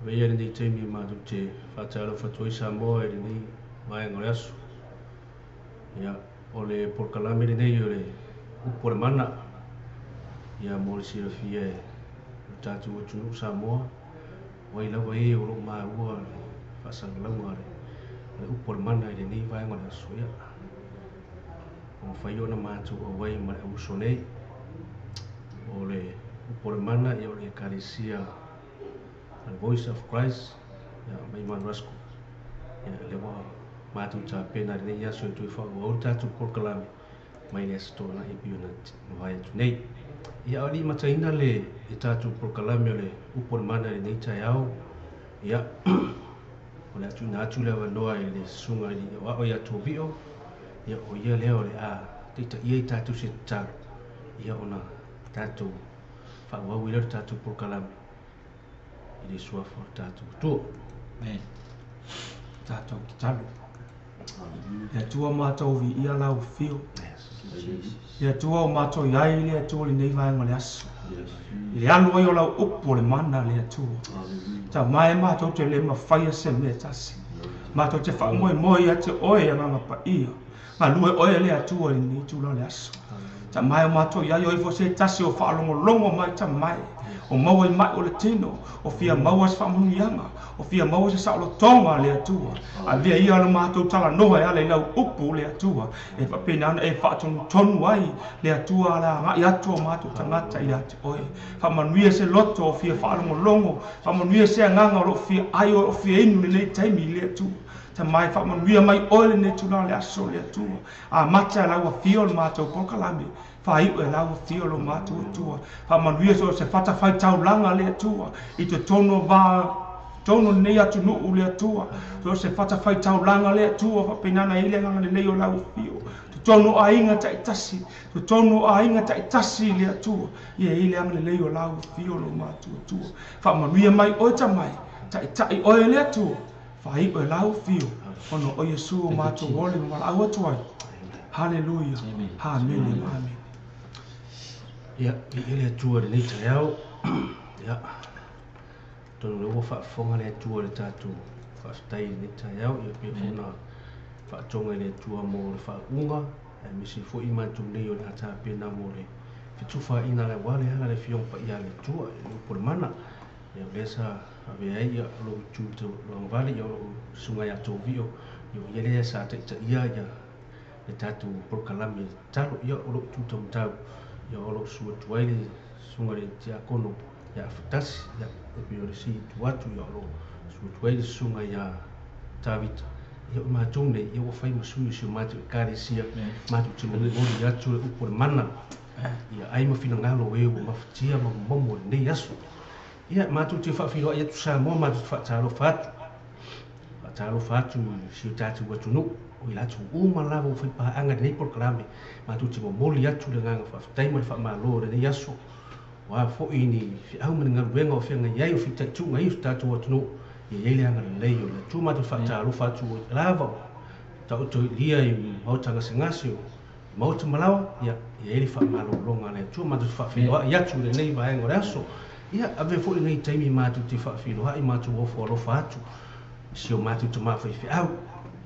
Veia ni temi maduche fatalo fatoi Samoa ni mai ngolasu ya ole por kalame ni ole por mana ya molisi fie tatu uchu Samoa wai la wai uro ma ua fasang la ngare le por mana ni vai ngolasu ya o faio na matu o wai ma usone ole por mana ya ole karisia the voice of Christ ya mai manrasco ya lewa matu cha pena ni ya so tu fa o tatu por kalame mai ne sto na UPU na vai tunei ya ali mataina le tatu por kalame le upor mana ni cha yao ya ona tu na tu le no ai le sunga ni wa o ya tu bio ya o ya le ole a tita ye tatu se cha ya ona tatu fa wa wi le tatu por kalame ili sua for tatu tu tatu kitalu ya tua matou vi ia lau fio ya tua o matou iai le tua le nei vai ngole aso ile alu ai o lau upo le mana le tua ta mai matou te le mawhaia se me tasi matou te wha moi moi a te oe nganga pa ia ma lue oe le atua le nei tula le aso ta mai o matou iai o ifo se tasi o wha longo mai ta mai o maua i mai o le tino, o fia maua se whamungianga, o fia maua se saolo tonga le atua. A via ia lo mātou tala noha e ale lau upu le atua. E whapena ana e whaatonu tonu ai le atua la ngai atua o mātou tangata i ate oe. Whamanuia se loto o fia whaalongo longo, whamanuia se anganga o fia ai o fia inu le nei taimi le atua. Ta mai whamanuia mai oe le ne tuna le aso le atua. A mata lau a fia o le mātou pokalame. Fai e lau fio lo mātou tua. Whamanuia so se whatawhai tau langa le atua. I te tono vā, tono nei atu nuu le atua. So se whatawhai tau langa le atua. Whapenana i le nganga le leo lau fio. Te tono a inga ta itasi. Te tono a inga ta itasi le atua. Ia i le anga le leo lau fio lo mātou tua. Whamanuia mai oe ta mai. Ta itai oe le atua. Fai e lau fio. Ono o Yesu o mātou wole mwala au atuai. Hallelujah. Amen. Amen. Ya, ile tua le ta yao. Ya. Tonu le fa fonga le tua le tatu. Fa stai le ta yao ya pe fona. Fa tonga le tua mo le fa unga. E misi fo i matu le o le ata pe na mo le. Fitu fa ina le wale hala le fiong pa ia le tua. Por mana. ya lesa ave ai ya lo tu lo vale ya lo sunga ya to vio yo yele sa te ia ya e tatu por kalame talo ya lo tu tau ya lo su tuai sunga le tia kono ya fatas ya pio si tuatu ya lo su tuai sunga ya tavita ya ma tonge ya o fai masu si ma tu karisia ma tu timo le o ya tu por mana ya ai ma fina ngalo e o ma fatia ma momo ne yasu ya ma tu te fa filo ya tu sa mo ma tu fa talo fatu talo fatu si tatu watu no o ila tu uma la vo fai pa anga nei por klame ma tu timo moli ya tu nga fa tai ma fa ma lo ne yasu wa fo ini fi au men ngal wenga o fenga ya yo fi tatu ngai tatu watu no ye le anga le yo le tu ma tu fa talo fatu lava ta o to lia i mo tanga singasio mo tu malawa ya ye le fa ma lo longa le tu ma tu fa filo ya tu le nei va ngo raso ya ave fo nei taimi ma tu te fa filo ha i ma tu o fo lo fatu si o matu te mawhai au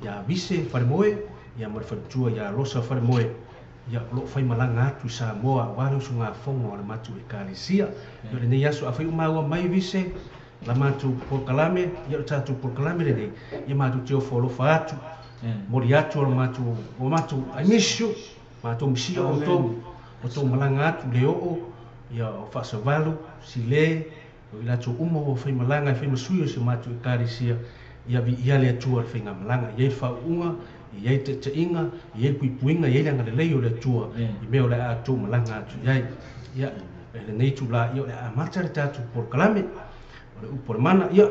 ya vise whare moe ya marwhatua ya losa whare moe ya lo whai malanga atu Samoa waru su ngā whongo la matu e kāresia yo le nei aso a whai umaua mai vise la matu por kalame ya o tatu por kalame le nei ya matu te o wholofa atu mori atu o matu I miss you matu misia o tō malanga atu le o ya o whasavalu si le o ila tō umo o whai malanga whai masuyo si matu e kāresia ia vi ia le tua whinga malanga ia fa unga ia te inga ia puinga ia langa le leo le tua i meo le atu malanga atu ia le nei tu la ia le amata le tatu por kalame o le upor mana ia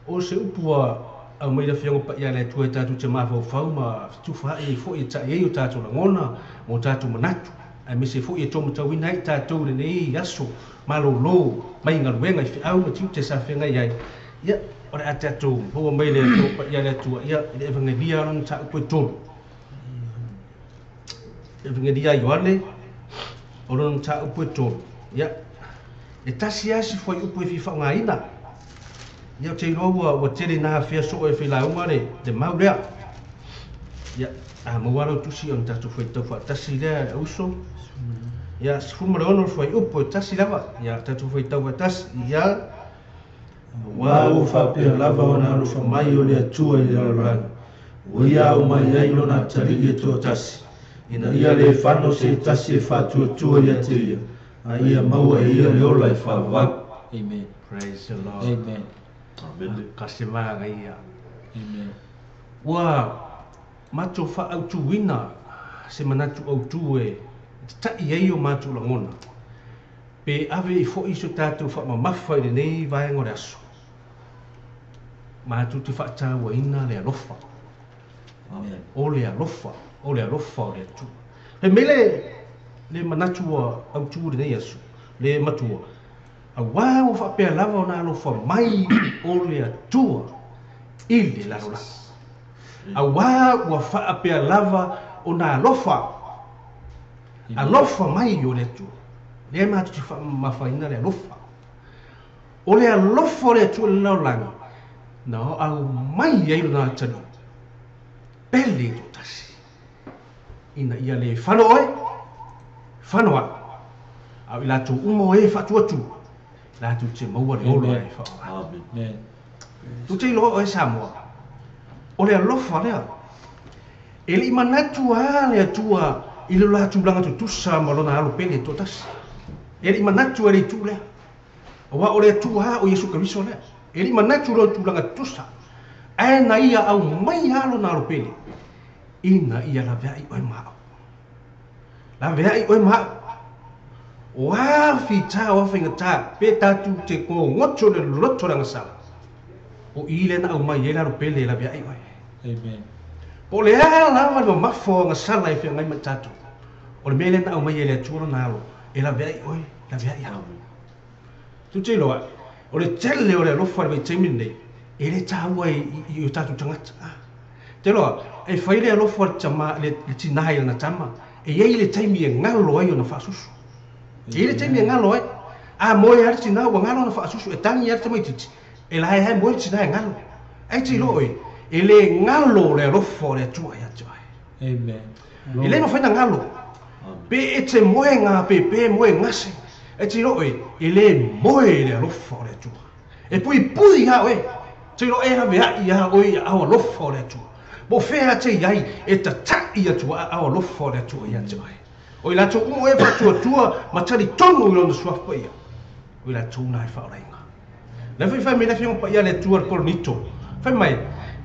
o se upua au mai le whiango pa ia le tua tatu te mawhau whau ma tuwha e fo i ta ia o tatu la ngona mo tatu manatu ai me se fo i tomu tau ina i tatu le nei aso malo lo mai ngaruenga i whiau ma tiu te sa whenga ia ora atatu ho mai le to ya le tu ya le evangelia non ta ko to evangelia yoale oron ta ko to ya e tasia si foi o fi fa ngaina ya te lo wa te na fia so e fila o mare de maulea ya a mo walo tu si on ta tu foi to fa tasi le uso ya sfumre ono foi o po tasi lava ya ta tu foi to tas ya wa o fa pe lava ona lo fa mai o le atua i le rang o ia o mai ai lona tali e to tasi ina ia le fano se tasi e fa tu ia te ia a ia maua e ia le ola i fa va amen praise the lord amen amen kasima ia amen wa macho fa au tu wina se manatu au tu e ta ia o macho la ngona pe ave fo iso tatu fa mafa i nei vai ngore aso ma tu te whaata wa ina le alofa o le alofa o le tu he mele le manatua au tu nei asu le matua a wa o fa pe lava ona alofa mai o le atua ili la rola a wa fa pe lava ona alofa mai o le tu le ma tu fa mafa ina le alofa o le alofa le tu le langa no au mai ai na tani pele to tasi ina ia le fanoa au ila tu umo e fatu la tu te maua le olo e fa amen tu te lo e Samoa o le lofa le ele imanatu ale tua ile la tu blanga tu tusa malona alo pele to tasi ele imanatu ele tu le wa o le tu ha o Yesu Kristo le ele manatu ro tu langa tusa ai na ia au mai halo na ropele ina ia la vai oi ma wa fita wa fingata pe tatu te ko ngocho le loto langa sala o ile na au mai la ropele la vai oi amen po le ala va ma fo nga sala e ngai matatu o le mele na au mai le tu na lo e la vai oi tu te lo o le tele o le lofa le taimi nei e le taua i o tatu tangata te loa e whai le lofa tama le tinai na tama e iei le taimi e ngalo ai o na whaasusu e le taimi e ngalo ai a moe hari tina ua ngalo na whaasusu e tangi ari tamai titi e la hai moe tina e ngalo ai te lo e le ngalo le lofa le tua ia tua amen e le no whaina ngalo pe e te moe ngā pe moe ngase e tiro e le moe le lofa le tu e pui ha we tiro e ha ia o ia au lofa le tu bo fea te iai e ta ia tu au lofa le tu ia tu o ila tu e fa tu ma tali tonu lo sua fa ia o ila tu na fa renga le fa me le fion pa ia le tu al nito fa mai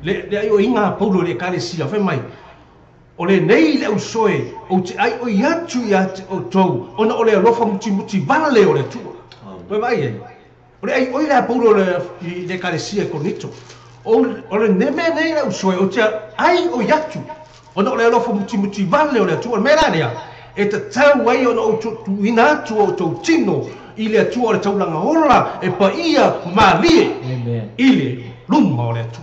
le ai o inga paulo le kale sia fa mai o le nei le usoe o te ai o iatu ia o tou ona o le lofa muti vale o le tu fa mai o le ai o ila paulo le kale sia ko nito o le neme nei le usoe o te ai o iatu ona o le lofa muti vale o le tu me la ia e te tau ai ona o tu ina tu o tou tino i le tu o le taulanga ola e pa ia malie ile luma o le tu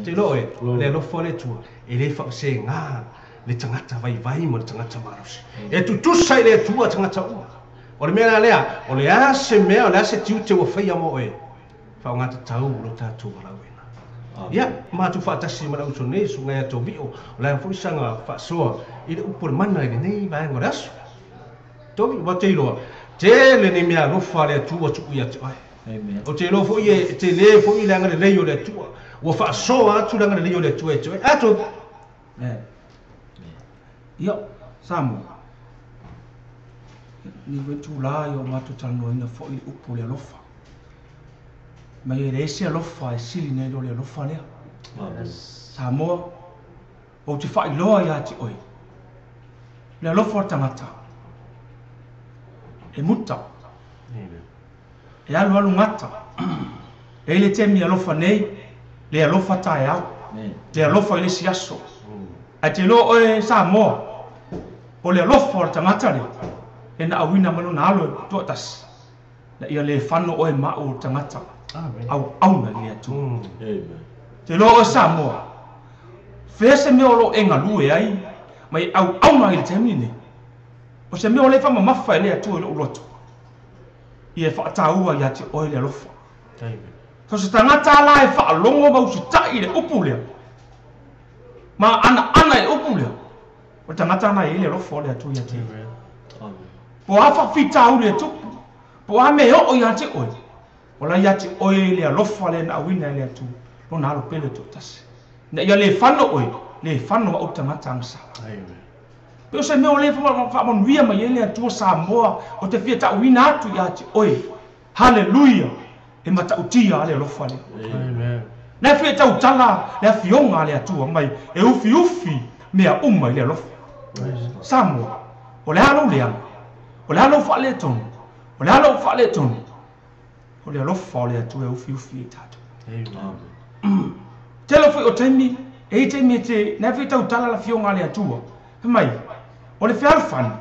te loe le lofa le tu e le fa se nga le tangata vai mo le tangata marusi e tu sai le tu tangata u o le mea lea o le ase mea o le ase tiu te wa faia mo e fa ngata tau lo tatu la wena ia ma tu fa tasi ma uso nei su nga to bio la fu sanga fa so i le upo mana le nei va ngora aso to va te lo te le ni mea lofa le tu o tu ia te ai o te lo fo ie te le fo i le nga le yo le tu o fa so atu langa le yo le tu e tu atu ia Samoa ni wetu la yo matu tano ina fo i upo le lofa ma ye rese lofa e sili ne lo le lofa le Samoa o te fa i loa ya ti oi le lofa tangata e muta e alu ngata e le temi lofa nei le lofa tai au te lofa ile siaso a te lo o Samoa o le lofa tangata le e na awina mano na alo to tas na ia le fano o ma o tangata au na le atu te lo o Samoa fese me o lo enga lu e ai mai au na ile temine o se me o le fa mafa le atu lo loto ia fa taua ia te o le lofa so se tangata la e fa longo ba usi tai le upule ma ana e upule o tangata na ile lofa le atu ia te po afa fita u le tupu po ame o ia te oi o la ia te oi le lofa le na wina le atu lo na lo pele to tas na ia le fano oi le fano o tangata ngsa pe se me o le fa mon via ma ile atu Samoa o te fia ta wina atu ia te oi haleluia e mata utia le lofa le amen na fia ta utala le fionga le atu mai e ufi mea le lofa Samoa o le halo le o le halo fa le ton o le halo fa le ton o le halo fa le atu e ufi tatu te lo foi o temi e temi te na fita utala la fionga le atu mai o le fialfan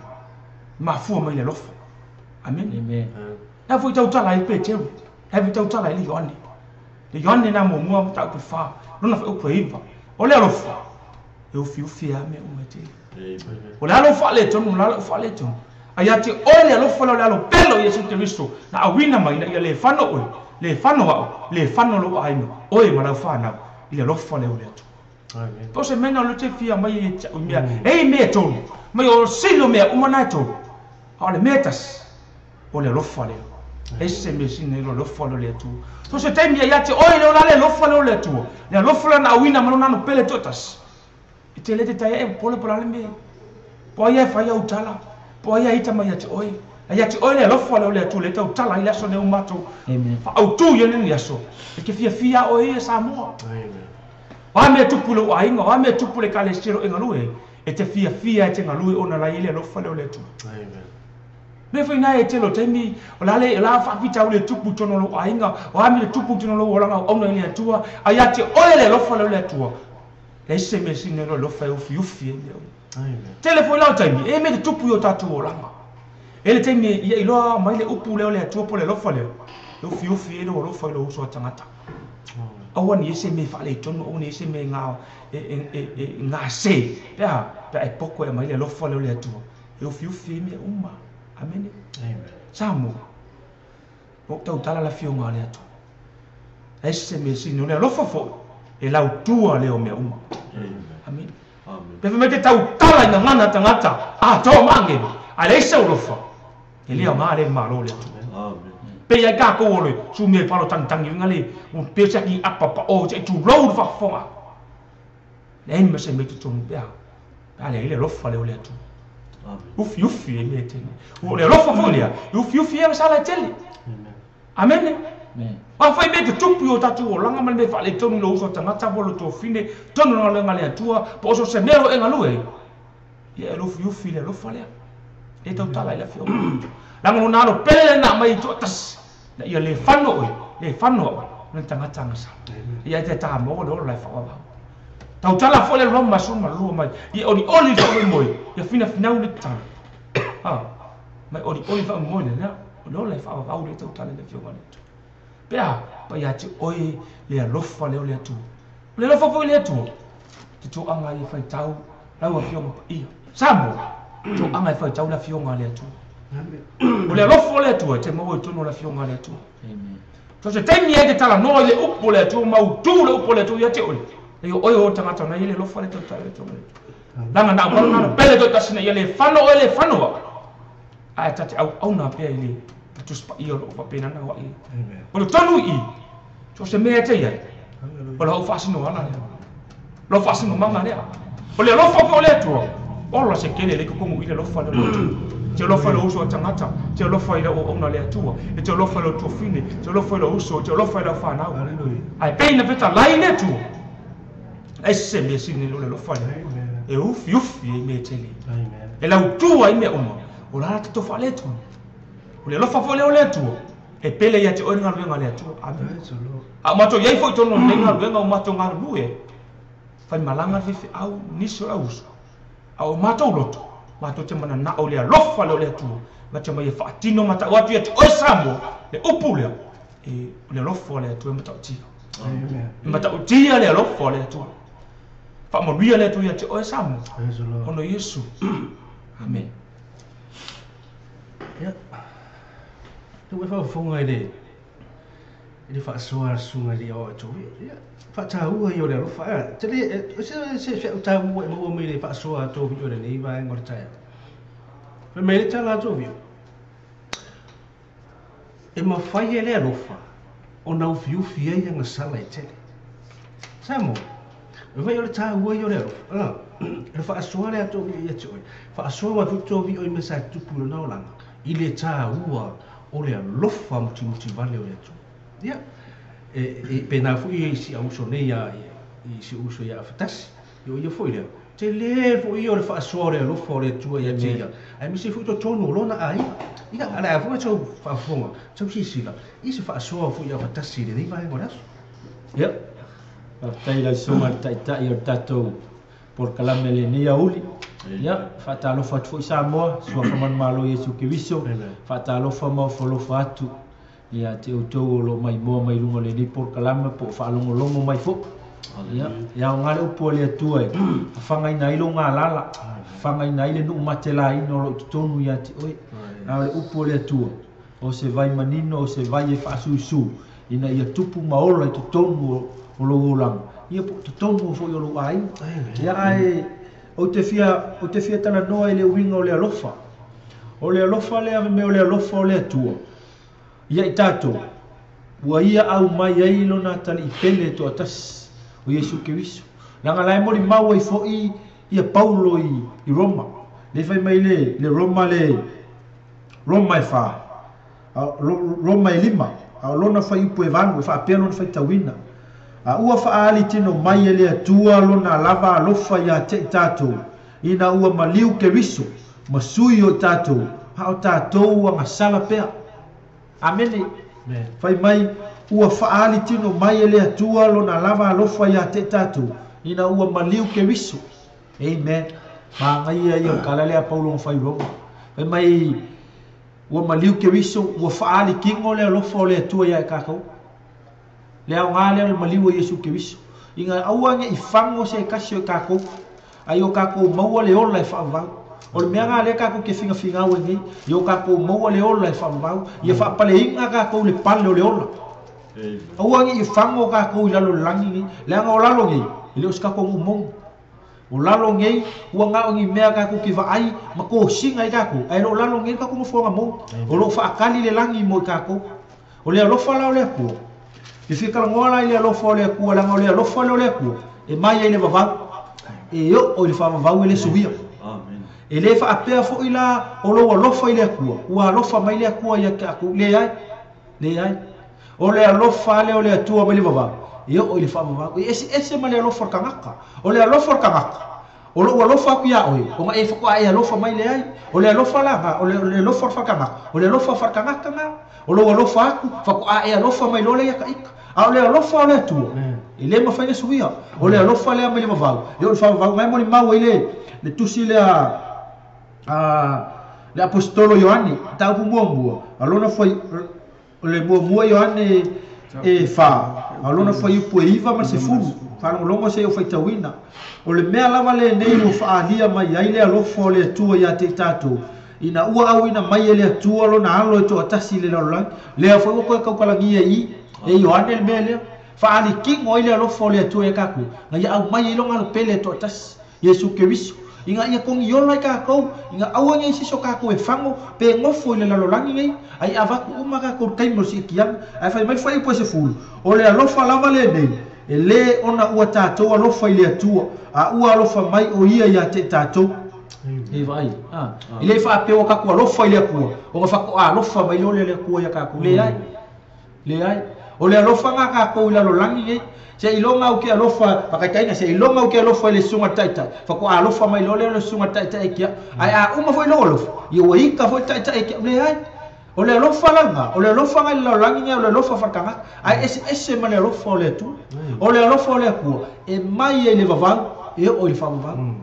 ma fu mai le lofa amen na foi ta utala i pe te na fita utala i le yone na mo mo ta ku fa no na fa ku iva o le lofa e ufi ame o mete o le halo fa le ton o le halo fa le ton ayati ole lo folo le alo pelo Yesu Kristo na awina mai na le fano o le fano lo ai no oi mala fana ile lo folo le tu amen to se mena lo te fia mai e mia e me to mai o silo me o mana to ale metas ole lo folo esse me sine lo folo le tu to se te mia yati ole lo folo le tu le lo folo na awina malo na no pele totas ite le te tai e pole pole me po ia fa ia utala po ia ita mai ati oi le lofa le tu le tau tala ile so le umato fa au tu ye ni aso e ke fia oi Samoa wa me tu pulo ai ngo wa me tu pule kale stiro e ngalue e te fia e te ngalue ona la ile lofa le tu me foi na e te lo temi o la fa vita le tu putono lo ai ngo wa me tu putono lo ola ngo ona ile tu ai ati oi le lofa le tu e se me sine lo lofa ufi telefone la tami e me tupu yo tatu olanga ele tami ia ilo mai le upu le tupu le lofa le ufi lo lofa lo so tangata awani ese me fa le tono oni ese me nga nga se ya pa e poko mai le lofa le tu e ufi me uma amen Samoa o tau tala la fionga le tu ese me sino le lofa fo e la tua le o me uma amen pe me te tau tala na ngana tangata a to mange a le se lofa e lea ngā le malo le atu pe ia ka ko ole su me palo tang ngale un pe sa ki apa pa o se tu road fa fonga le me se me tu tum pe ale le lofa le ole atu ufi e me tene o le lofa folia ufi e sala tele amen wa fai me tu tu o tatu o langa man me fa le tonu lo so tanga tabolo to fine tonu no le ngale atua po so se mero e ngalue ye ufi le lofa le e tau tala le fio langa no nalo pele na mai to tas na ia le fano na tanga sa ia te ta mo lo la fa wa tau tala fo le loma suma lu mai ia oli fa mo ia fina le tanga mai oli fa mo le na lo la fa wa le tau tala le fio ngale pea pa ia te oi le lofa le ole tu le lofa fo le tu te tu anga ia fa tau la wa fio mo ia samo tu anga fa tau la fio ngale tu o le lofo le tu te mo tu no la fio ngale tu amen so se te mi e tala no le upo le tu mau tu le upo le tu ia te oi e o tanga tana ile lofo le tu tala tu langa na mo na pele to tasina ile fano a tati au na pe ile tu spa io lo fa pena na wa i amen o tonu i so se me te ia o lo fa sino ana lo fa sino mama le o le lofo fo le tu o lo se kele le ko mo ile lofo le tu te lo fa lo uso tangata te lo fa ile o na le atua e te lo fa lo tu fine te lo fa lo uso te lo fa lo fa na ai pena peta line tu ai se me sini lo fa e ufi e me tele amen e la tu ai me o la to fa le tu o le lo fa fo le tu e pele ya te o nga le tu amen a mato ye fo to no nga venga o mato nga lu e fa malanga fi au niso auso au mato loto mato te mana na ole lofa le tu ma te mai fa tino mata watu ya o samo le upule e le lofa le tu mata ti amen mata ti le lofa le tu fa mo ria le tu ya te o samo ono yesu amen ya tu fa fonga ile fa soa sunga le o tu ya fa ta u yo le fa te le se ta u mo me le fa soa to vi le ni va ngorta pe me ta la to vi e ma fai le rofa o na ufi e nga sala e tele samo vai o ta u yo le rofa le fa soa le to vi e toi fa soa ma to vi o me sa tu pu na ola ile ta u o le lofa muti vale o le tu ya e pena fui si au so nei ya i si uso ya fatasi yo foi le te le foi yo le fa sore lo fore tu ya tia ai mi si fu to tono lo na ai ia ala fu to fa fonga to si la i si fa sore fu ya fatasi le vai ngora ya tai la soma tai yo tato por calamele ni ya uli ya fa ta lo fa fu Samoa so fa man malo Yesu Kristo fa ta lo fa mo fo lo fa tu ia te utou lo mai mo mai lunga le ni por kalama po fa longo mai fo ia ngale upo le tu ai fanga ina ilo nga lala fanga ina ile nu matela ino lo tonu ia te oi na le upo le tu o se vai manino o se vai e fa su ina ia tupu maola te tonu o lo ulang ia po te tonu fo yo lo ai ia ai o te fia tala noa ile winga o le alofa le ave me o le alofa o le tu ia itato wa ia au mai ai lona tali pele to atas o Yesu Kristo langa lai mori mau ai fo ia Paulo i Roma le fai mai le Roma e fa Roma e lima a lona fai pu evangu fa pelo fai tawina a ua fa ali tino mai ele atua lona lava alofa ia te itato ina ua maliu Kristo masui o tato ha o tato anga sala pea amen fai mai ua faali tino mai ele atua lona lava alofa ia te tatu ina ua maliu Kristo amen ma ngai ia kalale a Paulo fai Roma fai mai ua maliu Kristo ua faali kingo le alofa le atua ia kakau le au ngale le maliu Yesu Kristo inga auange i fango se kasio kakau ai o kakau maua le ola e faavau o le mea ngā le kako ke finga o ngai i o kako maua le ola e whaamau i a whaapale inga kako le pale o le ola auangi i whango kako i lalo langi ngai le anga o lalo ngai i leo skako ngu mong o lalo ngei ua ngao ngi mea ka ku ki va ai ma ko singa ka ku ai lo lalo ngei ka ku mo fonga mo o lo fa akali le langi mo ka ku o le lo fa la le ku ki fika ngola ile lo fa le ku la ngole lo fa le ku e mai ile va e yo o le fa va ile subia amen e le fa apea fo ila o lo fa ile ku ua lo fa mai le ku ya ka ku le ai o le lo fa le o le tu mai le va yo o le fa va ese ma le lo for kangaka o le lo for kangaka o lo fa ku ya o ma e fa ku ai lo fa mai le ai o le lo fa la o le lo for kangaka o le lo fa kangaka nga o lo fa ku ai lo fa mai lo le ya ka ik a o le lo fa le tu e le ma fa le suia o le lo fa le mai le va yo le fa va mai mo le mau le tusi le le apostolo Ioanni ta pu mo alona foi le mo Ioanni e fa alona foi pu iva ma se fulu fa no longo se o foi tawina o le mea lava le nei o fa alia mai ai le alo fo le tu ya te tato ina ua au ina mai le tu alo na alo to atasi le lo le foi ko ka kala ngi e Ioanni le mele fa ali king o le alo fo le tu e ka ku ngai au mai lo ngalo pele to atasi Yesu Kristo inga ia kong yola ka ko inga awange si soka ko e fango pe ngofo le la langi ngai ai ava ku uma ka ko kai mo si kian ai fa mai foi po se fulu o le alo fa lava le nei e le ona ua tato alo fa ile tu a ua alo fa mai o ia ya te tato e vai ile fa pe o ka ko alo fa ile ku o fa ko alo fa mai lo le ku ya ka ku le ai o le alo fa nga ka ko ile lo langi ngai se ilonga o ke alofa pakataina se ilonga o ke alofa le sunga taita fa ko alofa mai lo le sunga taita e kia ai a uma foi lo yo ika foi taita e kia le ai o le alofa langa o le alofa ngai lo langi ngai o le alofa fakanga ai ese ma le alofa le tu o le alofa le ku e mai e le vavang e o le vavang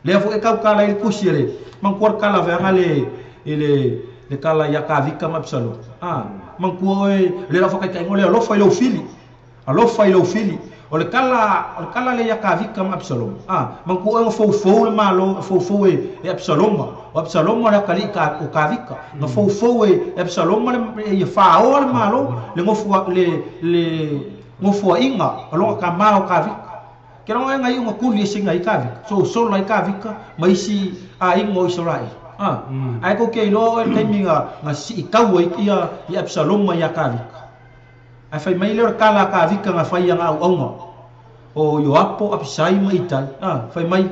le fo e ka kala il kusiere man ko kala vanga le kala ya ka vika mapsalo man ko le la foka kai ngole alofa le ofili alofa ile ofili o le kala le yakavika ma Absalom man ko ngo fo le malo fo e Absalom o Absalom la kali ka o kavika no fo e Absalom le fa o le malo le ngofo inga alo ka ma o kavika ke no nga yung kuli singa ikavika so la ikavika mai si ingo Israel ai ko ke lo e teminga ngasi ikawo ia Absalom ma yakavika ai fai mai le kala ka vika nga fai nga au o yo apo apsai mai tal fai mai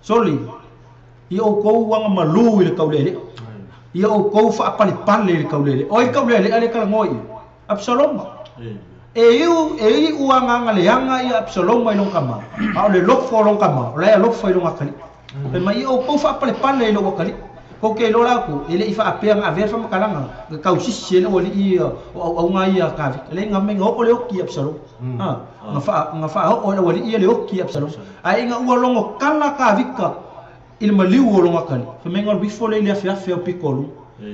soli i o ko wanga malu le kaulele i o ko fa pali le kaulele o i kaulele ale kala ngoi Absalom e u anga le anga i Absalom mai long kama a le lok fo long kama le lok fo long akali fai mai o ko fa pali lo akali ko ke lo la ko ele ifa apea nga ver fa makalanga ka usisi le wali i o ngai ka le ngame ngo le oki Absalom nga fa o le wali i le oki Absalom ai nga u longo kala ka vika il maliu o longa kali fa menga bi fo le afia o pikolo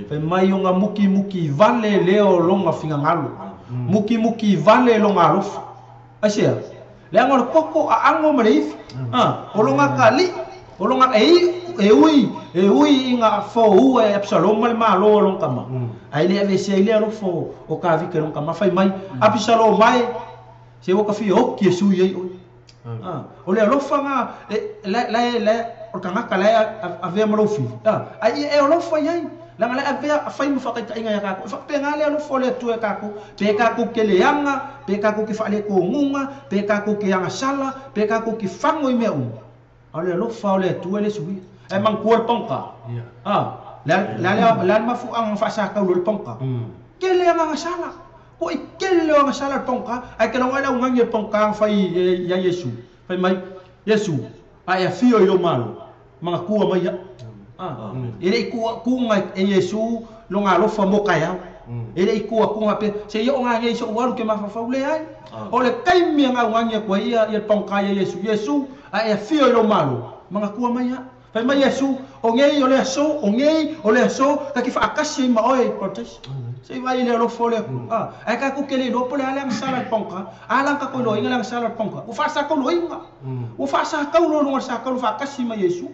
fa mai nga muki vale le o longa finga ngalo muki vale longa rof asia le ngor koko a ango mreif o longa kali o longa e ui inga fo e Absalom mal malo long kama ai le ave se ile ro fo o ka vi ke long kama fai mai Absalom mai se o ka fi o ki su ye o le lo fanga le o kanga kala ave mo fi ai e o lo fo ye la ngala ave fai mo fa ka inga ya ka fa pe ngale lo fo le tu e ka ko pe ka ko ke le yanga pe ka ko ki fa le ko ngunga pe ka ko ke yanga sala pe ka ko ki fango i me ale lo fa le tu le subi e man ko pongka la ma fu ang fa sa ka lo pongka ke le nga sala ko i ke le nga sala pongka ai ke lo wala ngang pongka fa ya Yesu fa mai Yesu ai afio i lo malo mga kuwa mai ele ku ngai e Yesu lo nga lo fa mo kaya ele ku nga pe se yo nga Yesu walu ke ma fa le ai o le kai mi nga ngai ko ia pongka ya Yesu ai afio i lo malo mga kuwa mai fa mai Yesu o ngei o le so ka ki fa akasi ma oi protest se vai le lo fole ai ka ku kele lo pole ala sala pongka ala ka ko lo inga la sala pongka u fa sa ko lo inga u fa sa ka lo no sa ka lo fa akasi ma Yesu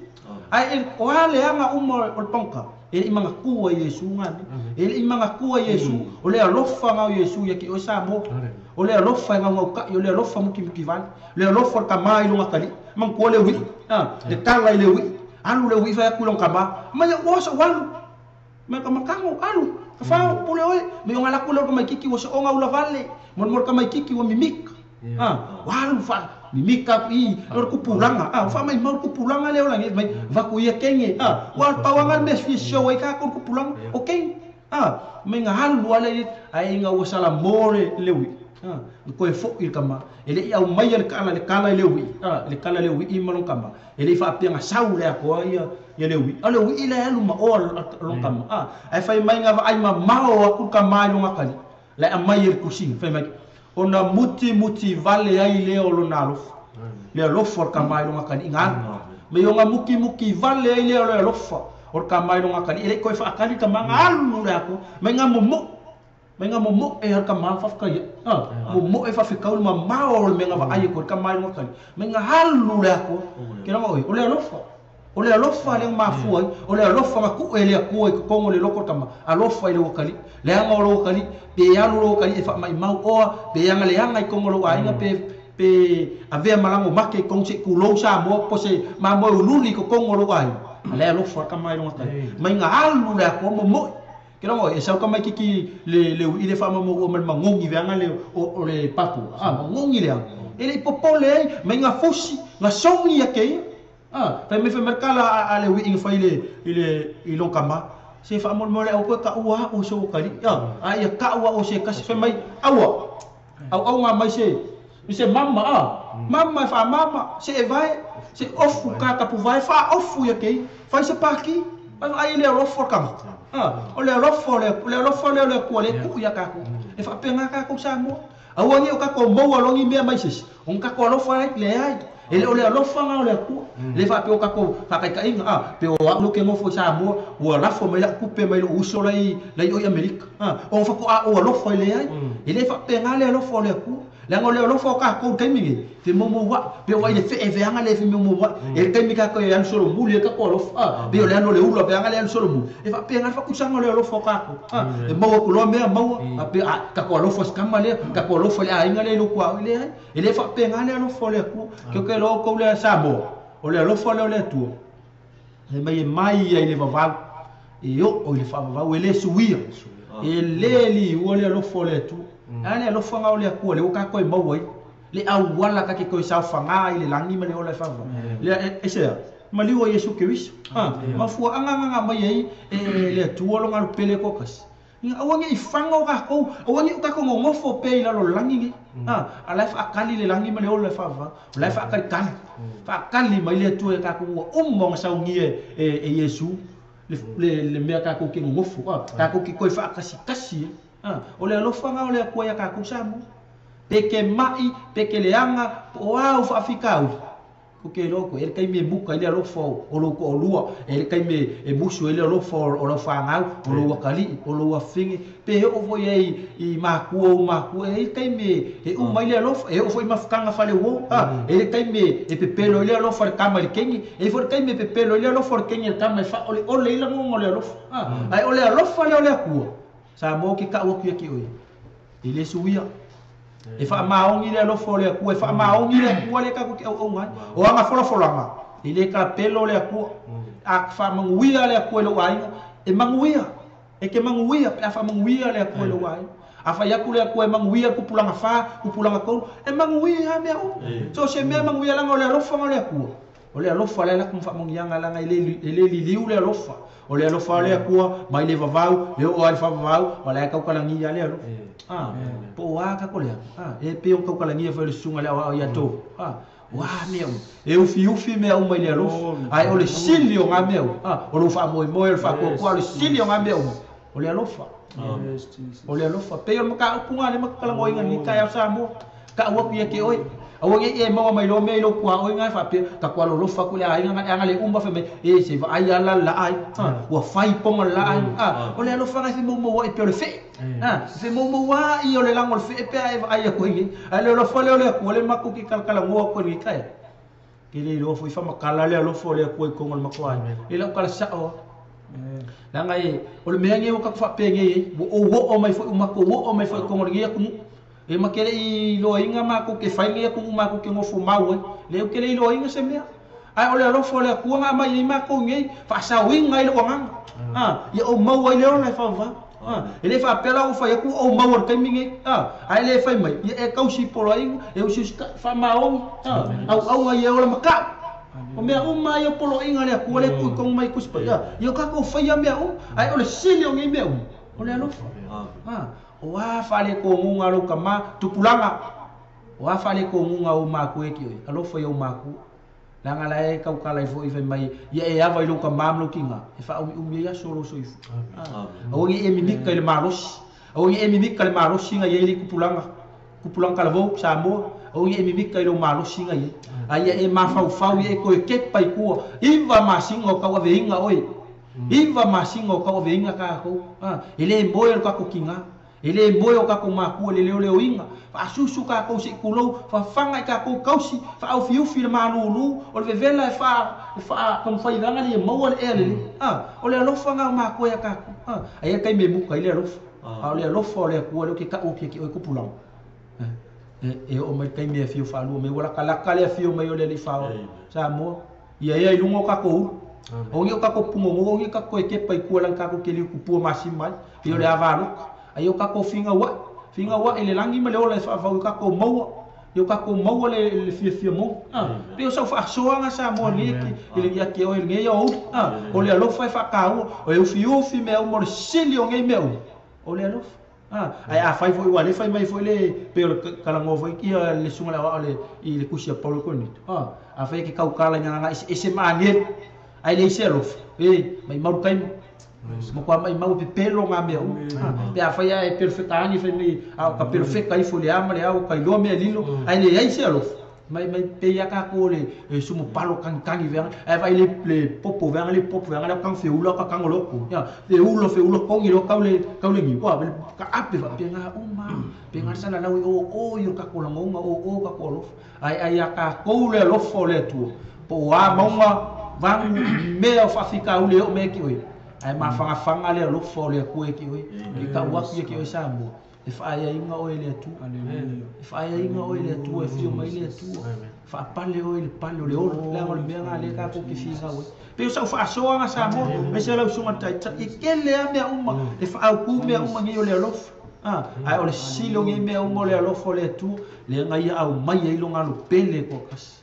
ai o ale anga umo o pongka ele imanga kua Yesu ngani ele imanga kua Yesu ole alofa nga Yesu ya ki o Samoa ole alofa nga ngauka ole alofa muki vale le alofa kamai lo ngakali mang ko le wi le kala le wi alu le wi fa ku long kama manya wosa walu me kamakango alu fa pule oi me ngala ku lo kamai kiki wosa onga ula vale mon kamai kiki wa mimik walu fa mimika i lor kupulanga fa mai mau kupulanga le olang mai va ku ye kenge wal pawangan mes fi show ai ka ku kupulanga okay mai nga halu wale ai nga wasala more lewi ko e fo il kama ele ia mai le kala lewi le kala lewi i malong kama ele fa pia nga sau le ko ia lewi lewi ile alu ma ol long kama ai fa mai nga ai ma mau ku kama lo ngakali le amai ku sing fa mai ona muti vale ai le olo nalof le lofor kamai lo ngakani ngan me yonga muki vale ai le olo lofa or kamai lo ngakani ele ko fa akali kamanga alu le ako me nga momo e har kamang fa ka momo e fa fikau ma maol me nga va ai ko kamai lo ngakani me nga halu le ako kira mo ole alofa le mafu ai ole alofa ma ku ele ko ko kongo le loko kama alofa ile wakali le anga lo wakali pe yalu lo wakali e fa mai mau o pe anga le anga kongo lo ainga pe ave malango make kong se ku lo sa mo po se ma mo luli ko kongo lo ai le alofa kama ile wakali mai nga halu le ko mo kira mo e sa kama kiki le ile fa mo o mal mangongi ve anga le o le papu mangongi le ele popole mai nga fosi nga songi yake fa me fe merkala ale wi ing fa ile ilong kama se fa mol mole o ka uwa o so kali ya ka uwa o se kasi fe mai awa au nga mai se mama fa mama se vai se ofu ka pu vai fa ofu ya ke fa se paki ai le rofor kama ole rofor le ko le ku ya ka ku e fa penga ka ku sa mo awani o ka ko mo alongi me mai se on ka ko rofor le ai ele ole alofa nga ole ku le fa pe o ka ko fa ka inga pe o lo ke mo fo sa mo o la fo me la ku pe me lo uso lai o America o fa ko o alofa le ai ele fa pe nga le alofa le ku la ngole alofa ka ko ke mi te mo wa pe o ile fe e ve nga le fe mo wa e ke mi ka ko ya solo mu le ka ko alofa pe o le no le ulo pe nga le solo mu e fa pe nga fa ku sa ngole alofa ka ko e mo ko lo me mo pe ka ko alofa ska ma le ka ko alofa le ai nga le lo kwa ile ai ele fa pe nga le alofa le ku ke lo ko le Samoa o le alofa le tu e mai ai le vava e o le fa vava o le suia e le li o le alofa le tu ale alofa nga o le ku le o ka ko mau ai le awala ka ke ko sa fanga ile langi me le o le fa le ese mali o Yesu Kristo ma fu anga mai ai le tu o lo nga pele ko kas awangi ifanga ka ko awangi ka ko ngofo pe ila lo langi ala fa akali le langi male o le fa la fa akali kan fa akali mai le tu ka ko mong sa ngi e Yesu le me ka ko ki ngofo ka ko ki ko fa kasi o le lo fanga o le ko ya ka ko sa mo peke mai peke le anga o fa fikau ke loko ele kai me buka ele lo fo o lo ko lua ele kai me e busu ele lo fo o lo fanga o lo kali o lo fingi pe o vo ye I maku ele kai me e o mai le lo e o foi mafkanga fale wo ele kai me e pepelo ele lo for kamali kengi e for kai me pepelo ele lo for kengi kama fa o le ila ngo le lo ai o le lo fa le ku sa mo ki ka wo ki ki o ele suia e fa maongi le lo fo le ku e fa maongi le ku le ka ku o ngai o anga folo anga ile ka pelo le ku a fa manguia le ku le wai e manguia e ke manguia a fa manguia le ku le wai a fa ya ku le ku e manguia ku pulanga fa ku pulanga ko e manguia me o so se me manguia la ngole lo fo le ku o le lo fo le la ku fa manguia nga la ile liu le lo fo o le lo fo le ku mai le vavau le o al fa vavau o le ka ku la ngia le lo po wa ka ko le e pe o ka la ngia fa le sunga le o ya to wa meu e o fi me o mai le lo ai o le silio nga meu o lo fa mo le fa ko le silio nga meu o le lo fa o le lo fa pe o ka punga le ka la mo inga ni ka ya sa mo ka wa ku ye ke oi awange e mawa mai lo me lo kwa o nga fa pe ka kwa lo fa ku le ai nga le umba fe me e se va ai ala la ai wa fai ponga la ai o le lo fa ga mo wa e pe le fe fe mo wa I o le lango fe pe ai ko ngi ai lo fa le ko le maku ki kala ngo ko ni kai ke le lo fa makala le lo fo le ko ngol makwa e lo kala sa o Langa e o le mea nge o ka fa penge e o mai foi uma ko o mai foi ko ngia ku e makere I lo inga ma ko ke fai ngia ku ma ko ke ngofo mau e le o kele I lo inga se mea ai ole ro fo le ku nga mai ma ko ngi fa sa winga ile wanga ya o mau ile o le fa va ele fa pela o fa ku o mau ka mingi ai le fai mai e ka si polo inga e o si fa mau au ai o le maka o mea uma ia polo inga le ku le ku kong mai kuspa ia ka ko fa ia mea ai ole silio ngi mea ole alofa o wa fa le ko ngunga ro kama tupulanga o wa fa le ko ngunga o ma ku e ki alofa ia o ma ku langa la e kau kala fo I fe mai ia e ava I lo ka mamlo kinga e fa ia solo so ifu o ngi e mimika le maros o ngi e mimika le maros singa ia I kupulanga kala vo Samoa o ngi e mimika I lo maros singa ia ai e ma fau e ko ke pai ku iva masingo ka wa veinga oi iva masingo ka wa veinga ka ko ele moyo ka ko kinga ele moyo ka ko ma ku le le oinga fa susu ka ko si kulo fa fanga ka ko kausi fa au fiu fil manulu o le vela fa kom fa idanga le mo le ele o le lo fanga ma ko ya ka ai kai me mu kai le lo le lo fo le ku le ke ka o ke ko pulang e o mai kai me fiu fa lu me wala kala kala fiu mai o le fa Samoa ia lungo ka ko o ngi ka ko pungo o ngi ka ko ke pai ku lan ka ko ke li ku pu masimai i o le avalo ai o ka ko finga wa ele langi ma le o le fa ka ko mau yo ka ko mau le fia mo pe o sa fa soanga Samoa ngi ile ia ke o ngi yo o le lo fa ka o e fiu fi me o mo silio ngi me o le lo ai a fai foi wale fai mai foi le pero kala ngo foi ki le sunga la le I le kusia polo konito a fai ki kau kala nga ese mane ai le serof mai mau kai mo kwa mai mau pe pelo nga me pe a fai ai perfect ani fai mai ka perfect kai foi le ama le au kai lo me lilo ai le ai serof mai pe ya ka ko le sumo palo kan ver ai vai le popo ver le kan fe ulo ka kan lo ya le ulo fe ulo kong ilo ka le ngi wa ka ape va pe nga pe nga sana la o yo ka ko la ngonga o ka ko lo ai ya ka ko le lo fo le tu po wa monga van me o fa fika u le o me ki oi ai ma fanga le lo fo le ku e ki oi ka wa ki oi Samoa e fa ia inga o ele tu e fa ia inga o ele tu e fio mai le tu fa pale o ele pale o le o la o le mea le ka ko ki finga o pe o sa fa so nga Samoa me se la sunga tai e kele a me uma e fa au ku me uma ngi o le lof ai o le silo ngi me uma le lof o le tu le nga ia au mai e lo nga lo pele ko kas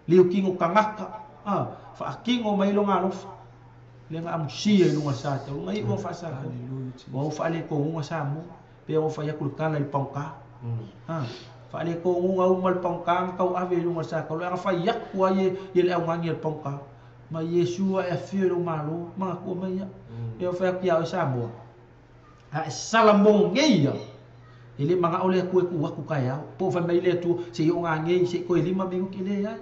le o kingo kangaka fa kingo mai lo nga lof le nga am si e lo nga sa ta ngai o fa sa o fa le ko nga Samoa pe o fa ya kulkana il pangka fa le ko nga umal pangka ka ave lu ngasa ka lo fa ya ku ye le ngangi il pangka ma Yesu e fi lo malo ma ko ma ya e fa ya o Samoa salamong ngeia ile manga ole ku wa ku kaya po fa mai le tu se yo ngangi se ko lima minggu kile ya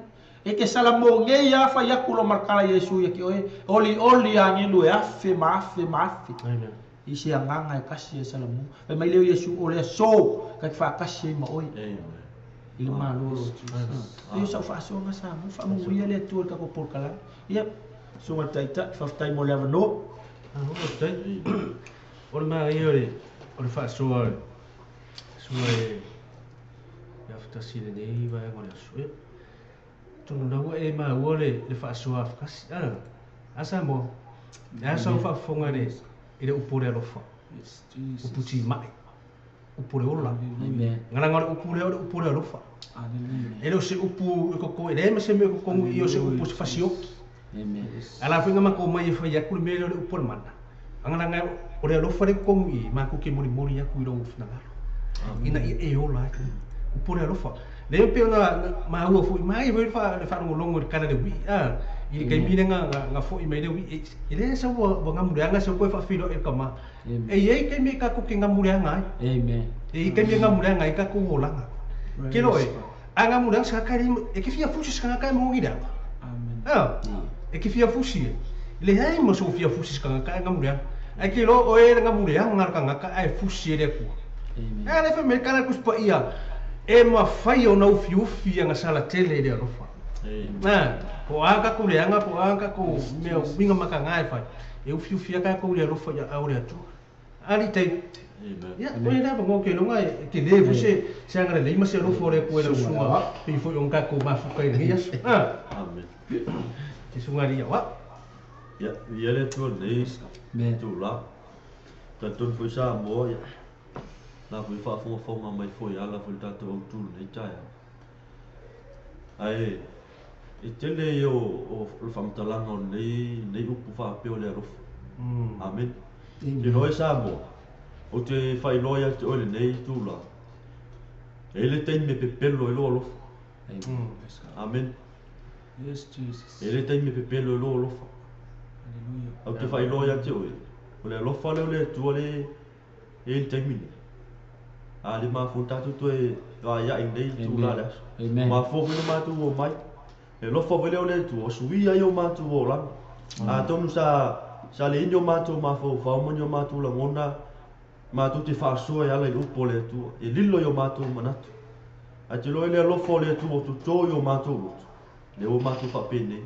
e ke salamong ngeia fa ya ku lo markala Yesu ya ki oli angi lu ya fe ma isi anganga kasi salamu pe mai le Yesu ole so ka fa kasi ma oi ile malo e so fa so nga Samoa fa mo ia le tu ka ko por kala ia so nga taita fa tai mo le no tai ole ma ile ole fa so ya fa si le nei va ngole so tu no e ma ole le fa so af kasi Samoa ya so fa fonga le ile upure alofa uputi mai upure ola ngara upure alofa ele se upu ko ele me se me ko io se upu se fasio ala finga ma ko mai fa ya ku me le upure mana ngara ore alofa re ko i ma ko ke mori ya ku ro ufna ina e ola upure alofa le pe na ma ua fu mai fa le fa ngolongo kana de wi i kai mine nga fo i mai de wi ile sa bo ngamureanga sa ko fa filo e kama e kai me ka ko ke ngamureanga amen e kai me ngamureanga ka ko olanga kilo anga mureanga sa kai e ke fia fusi ska kai mo ngida amen e ke fia fusi ile hai mo so fia fusi ska kai ngamureanga ai kilo o e ngamureanga ka ai fusi de ku amen ale fa me kana ku spa ia e ma fai o na ufi nga sala tele de rofa Na, ko anga ku le anga ko anga ku me minga maka ngai fai. Eu fiu fia ka ko le rofa ya aure tu. Ali tai. Ya, ko ina ba ngo ke longa ke le você se anga le ima se rofa re ko le sunga. Pi foi un ka ko ma fu kai ngi yes. Amen. Ke sunga ri wa. Ya, le tu le tu la. Ta tu foi sa mo ya. La foi fa fo mai foi ala foi ta tu tu le tai. Ai e tele o whamtalanga o nei upu whapeo le arofu. Amen. Te loe Samoa, o te whailoia te oile nei tūla. E le teimi me pepelo e loa lofa. Amen. Yes, Jesus. E le teimi me pepelo e loa lofa. Au te whailoia te oile. O le alofa leo le tua le e le teimi ne. A le maa funtatu tu e ia i nei tūla le aso. Maa fōwhi le mātu o mai. E lofa vele o le tu o sui ai o mātu o langa. A tonu sa le ini o mātu o mafau whaumani o mātu la ngona. Mātu te whaasua e ala i upo le tu. E lilo i o mātu o manatu. A te loe le lofa o le tu o tutoi o mātu o rotu. Le o mātu whapene.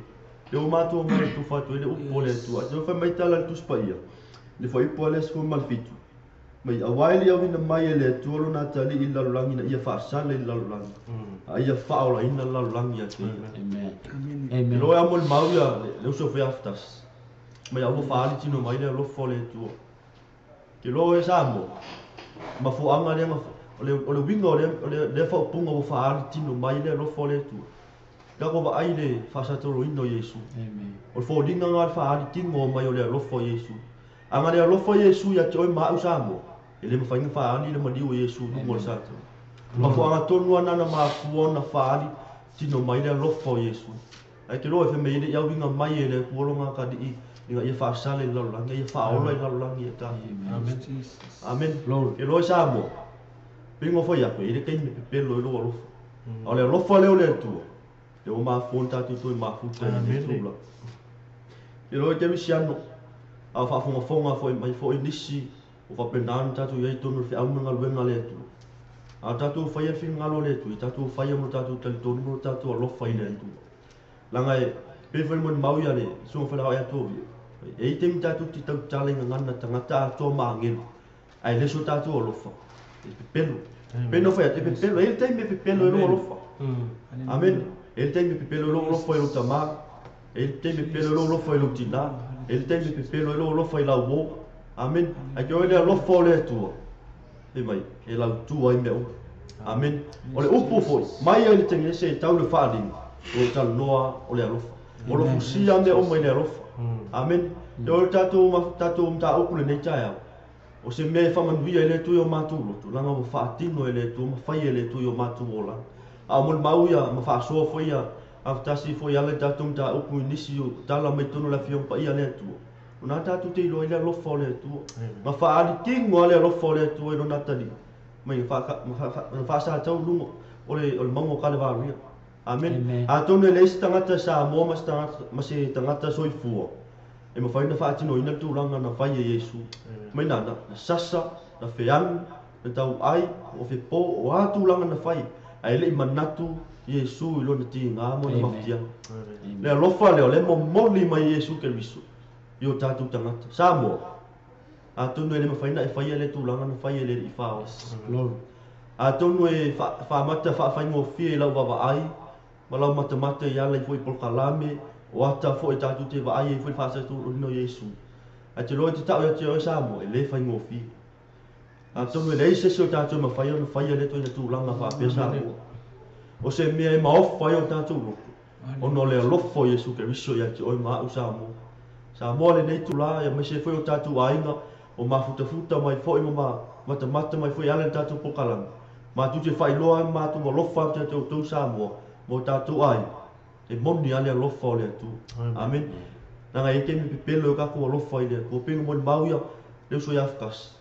Le o mātu o mai tu whatu e le upo le tu. A te loe mai tala le tuspa ia. Le whaipo le sko malfitu. Mai awaili au ina mai e le tu alo nā tali i lalulangi na ia whaasana i lalulangi. A ia whaola ina lalulangi a te ia. Amen. Loe amo le mau ia le uso whi aftas. Mai au whaali tino mai le lofo le tua. Ke loe Samoa. Ma fuanga le o le winga o le whaupunga o whaali tino mai le lofo le tua. Kako wa ai le whasatoro ino Yesu. O le whaolinga ngā le whaali tino mai o le lofo Yesu. Anga le lofo Yesu ia te oi mau Samoa. E le mawhainga whaali le maliu Yesu nungo le sato. Ma fuanga tonu anana ma fuona whaali tino mai le lofo Yesu. Ai te roe wheme ile iau winga mai e le kuolonga ka di i inga ia whaasale i lalulangi, ia whaola i lalulangi e tahi. Amen. E roe Samoa. Pingo whai ako, ile keimi pepelo e loa lofa. O le lofa leo le tua. Le o maa fuon tatu tui maa futa i le tula. E roe te wisiano. Au whaafunga fonga fo mai fo i nisi. O whapenani tatu iei tonu whi aunanga luenga le tua. A tatu whai e whing ngalo le tua. Tatu whai mo tatu tali tonu mo tatu a lofa i le tua. Langa e pewhai mo ni mau ia le. Sunga whalao ea tō via. E i temi tatu ti tau talenga ngana tangata a tō maa ngelu. Ai leso tatu a lofa. E pepelo. Peno whai e pepelo. E temi e pepelo e loa lofa. Amen. E temi e pepelo e loa lofa i lo tamaa. E temi e pepelo e loa lofa i lo tina. E temi e pepelo e loa lofa i lau wō. Amen. Ai ke oile a lofa o le tua. E mai. E lau tua i mea. Amen. O le upu foi. Mai ai le tengi e se tau le whaalinga. O le talo noa o le alofa. O le fusia me o mai le alofa. Amen. Te o le tatou mta upu le nei tae au. O se mea whamanuia e le tui o mātou lotu. Langa o whaatino e le tu, ma whai e le tui o mātou o langa. A mo le mau ia, ma whaasoa foi a aftasi foi ale tatou mta upu i nisi o tala mai tono la fiong pa ia le tua. O nā tatou te ilo i le alofa o le tua. Ma whaali tingo a le alofa o le tua i no natali. Mai whaasa tau lungo o le mango kale waruia. Amen. A tonu e leisi tangata Samoa ma se tangata soifua. E ma whaina whaatino ina tūranga na whai e Yesu. Mai nana, na sasa, na wheanu, na tau ai, o whepo, o a tūranga na whai. A ele i manatu Yesu i lona ti ngā mo na mawhia. Le alofa leo, le mo moli mai Yesu ke riso. I o tātou tangata. Samoa. A tonu e le ma whaina e whai e le tūranga na whai e le i whao. A tonu e whaamata whaingo fie lau wawa ai. Walau mata i ala i fwoi polkalame, o ata fwoi tatu te waai i fwoi whasa tu urino Yesu. A te loe te tau ia te oe Samoa, e le whai ngofi. A tonu e le sese o tatu ma whai ona whai le toi na tūlanga whapea Samoa. O se mea e maofa i o tatu roto. O no le alofo Yesu ke riso ia te oe maa u Samoa. Samoa le nei tūla, ia me se fwoi o tatu ainga, o mafuta mai fwoi ma mata mai fwoi ala tatu pokalanga. Ma tu te whai loa ma tu alofa te tau Samoa. Mo tātou ai, e moni ale alofa o le atu. Amen. Nanga e kemi pepelo e kako alofa i le, ko penga moni mauia, leo so i afkas.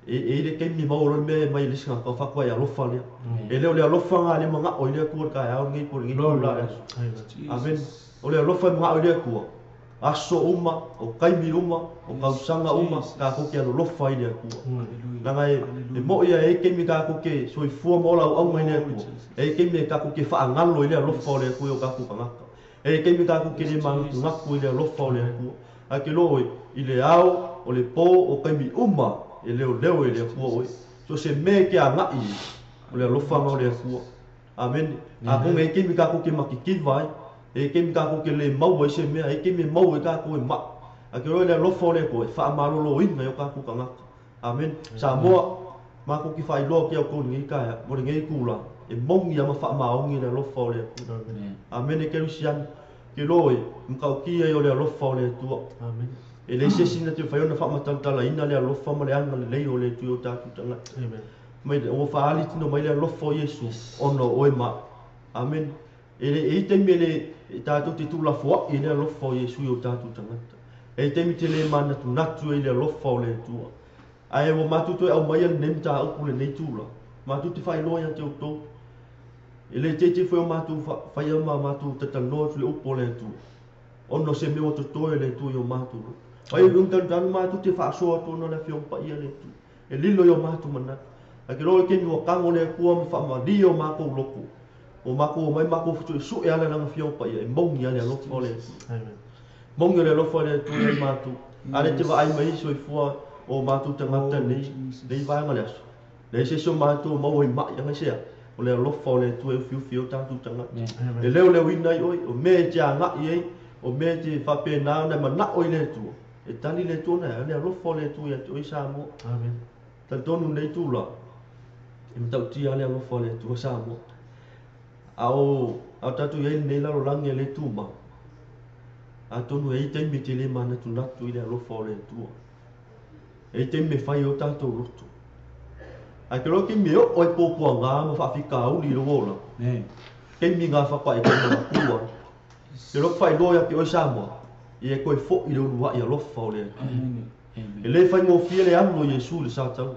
E le kemi mau ron me mai lisinga ka whakwa i alofa lea. E leo le alofa ngā le mga o i lea kua ka e au ngai por ngai kua la. Amen. O le alofa i mga o i lea kua. aso uma o kaimi uma o kausanga uma ka ko ke lo lofa ile ku langa e mo ia e ke mi ka ko ke so i fu mo la au mai le ku e ke mi ka ko ke fa ngalo ile lofa le ku yo ka ku ka e ke mi ka ko ke le mang tu ngaku ile lofa le ku a ke lo ile au o le po o kaimi uma e leo ile ku o so se me ke a ngai o le lofa mo le ku amen a ko me ke mi ka ko ke makiki vai e ke mi ka ko ke le mau e se me e ke mi mau e ka ko e ma a ke ro le lofo le ko fa ma lo ina yo ka ku ka ngaka amen Samoa ma ko ki fai lo ke ko ngi ka mo ngi ku la e mong ya ma fa ma o ngi le lofo le amen e ke rusian ke lo e mka ki yo le lofo le tu amen e le se sina te fa yo na fa ma tala ina le lofo ma le anga le yo le tu yo ta tu tanga amen mai o fa ali tino mai le lofo Yesu ono o e ma amen e te mele tātou te tūla fua i lea lofa o Yesu i o tātou tangata. E te mi te le mana tu natu i lea lofa o lea tua. Ai o mātou toi au mai al nem tā upu le nei tūla. Mātou te whai loa te utou. E le te te whai o mātou whai ama mātou te tanoa tu le upu o lea tua. Ono se meo to toi lea tua i o mātou. Ai o tanu mātou te whaasoa tu no le whiompa ia lea tua. E lilo i o mātou mana. A ke roe keni o kango lea kua ma whaama li o mātou loko. O mako mai mako futu su e ala nang fio pa e mongi ale lo fole amen mongi ale lo fole tu e matu ale te va ai mai so i fua o matu te mata nei vai ngale aso le se so matu mo i ma ya se o le lo fole tu e fio ta tu tanga e leo ina oi o me ja nga i o me te fa pe na na ma na oi le tu e tani le tu na le lo fole tu e oi Samoa amen ta tonu nei tu la e mtau ti ale lo fole tu Samoa au tatu ye nei la rolang ye le tuma a tonu e te mi te le mana tu natu ile lo fole tu e te me fai o tato roto a ke lo ki me o po po nga ma fa fika u li lo wola ke mi nga fa pa e ko na kuwa ke lo fai lo ya ke o Samoa e ko fo i lo wa ya lo fole e le fai mo fie le amo Yesu le sa tau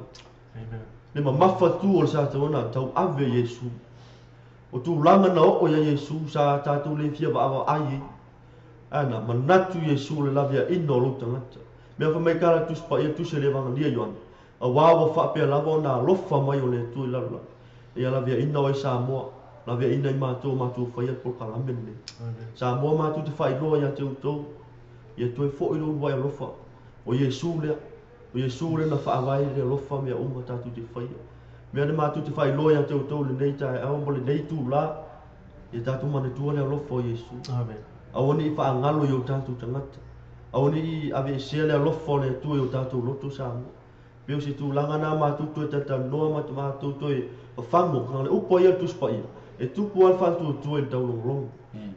le ma mafa tu o sa tau na tau ave Yesu o tu langa na o ya Yesu sa tatu le fia va ai ana manatu Yesu le lavia ino lo tangata me fa mai kala tu spa tu se le vanga lia yoan a wa fa pe la na lofa mai o le tu la la ya lavia ino e Samoa lavia ina ma tu fa ya por kala men Samoa ma tu te fai lo ya tu ya tu fo i lo wa ya lofa o Yesu le na fa vai le lofa me o ta tu te fai me ana matu te fai loia te o le nei tai au mo le nei tu la e tatu mana tu le lo fo Yesu amen awoni fa ngalo yo tatu tangata awoni ave se le lo fo le tu yo tatu lo tu Samoa pe si tu langa na matu tu tata no matu tu e fa mo ngale upo ia tu spa ia e tu po al fa tu e tau long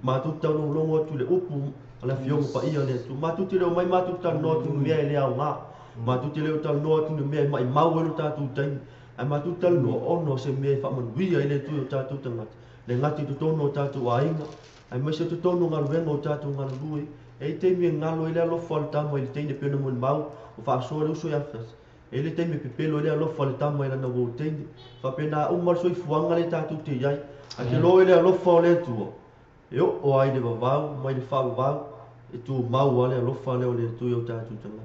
matu tau long tu le upu ala fio pa ia le tu matu te le mai matu tau no tu me le au nga matu te le tau no tu me mai mau lo tatu tai ai matu tal no ono se me fa mon wi ai le tu ta tu tanga le ngati tu tono ta tu ainga ai me se tu tono ngal vengo ta tu ngal lui e te mi ngalo ile lo falta mo ile te ne peno mon mau o fa so le so ya fas e le te mi pepelo ile lo falta mo ile na go te fa pena o mal so i fuanga le ta tu te yai a te lo ile lo fa le tu yo o ai de va mai de fa va e tu mau ale lo fa le tu yo ta tu tanga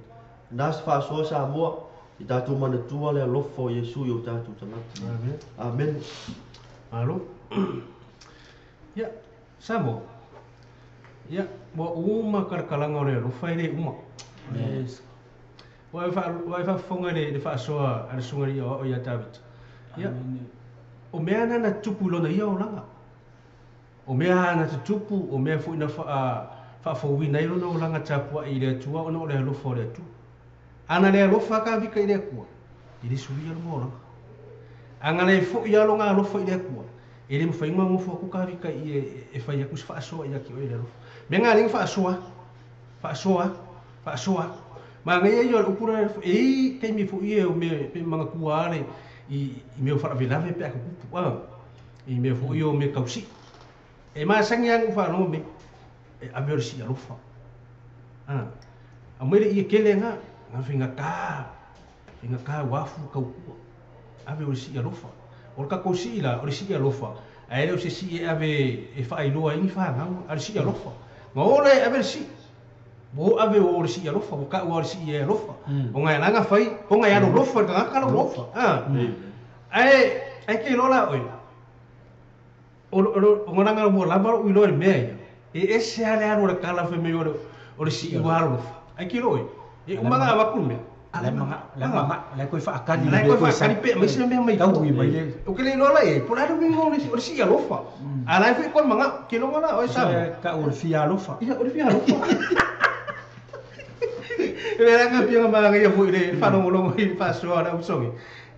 nas fa so Samoa i tātou mana tua le alofo Yesu i o tātou tangata. Amen. Amen. Alo. Ya, Samoa. Ya, mo uma karkalanga o le alofa i le uma. Yes. Wai fa fonga le fa soa ala sungari o ia David. Ya. O mea na tupu lona ia o langa. O mea na tupu, o mea fu ina fa fowina i lona o langa tapua i le tua ona o le alofo le tua. Ana le alofa ka vika i le kua i le suri alo ngora anga le fo i alo nga alofa i le kua i le mawhainga ngofo aku ka vika i e whai aku si whaasoa i aki o i le alofa me ngā ringa whaasoa ma ngai e o upura e kei me fo i e o me mga kua ale i me o whaavelave pe aku kupu i me fo i o me kausi e maa sangi angu whaano me e ameori si alofa a mwere i e kele nga nga finga ka wafu kaupua ave o si alofa o ka ko si la o si alofa ai le o si ave e fa ilo ai fa nga o si alofa nga ole ave si Bo ave o si alofa, o ka o si alofa. O ngai nanga fai, o ngai alo lofa ka ka lofa. Ai ke lola oi. O nganga mo lava o ilo me. E ese ale aro la kala fe me o si igual lofa. Ai ke loi. E o manga wa kume. Le koe whaakani. Le koe whaakani pe, mai se mea mai kau. O ke le lola e, po lado mingo o si alofa. A lai fe kon manga, ke longa la oi sa. Ka o fia alofa. Ia o fia alofa. Era nga pia nga nga fu ile fa no lo i fa so ana usongi.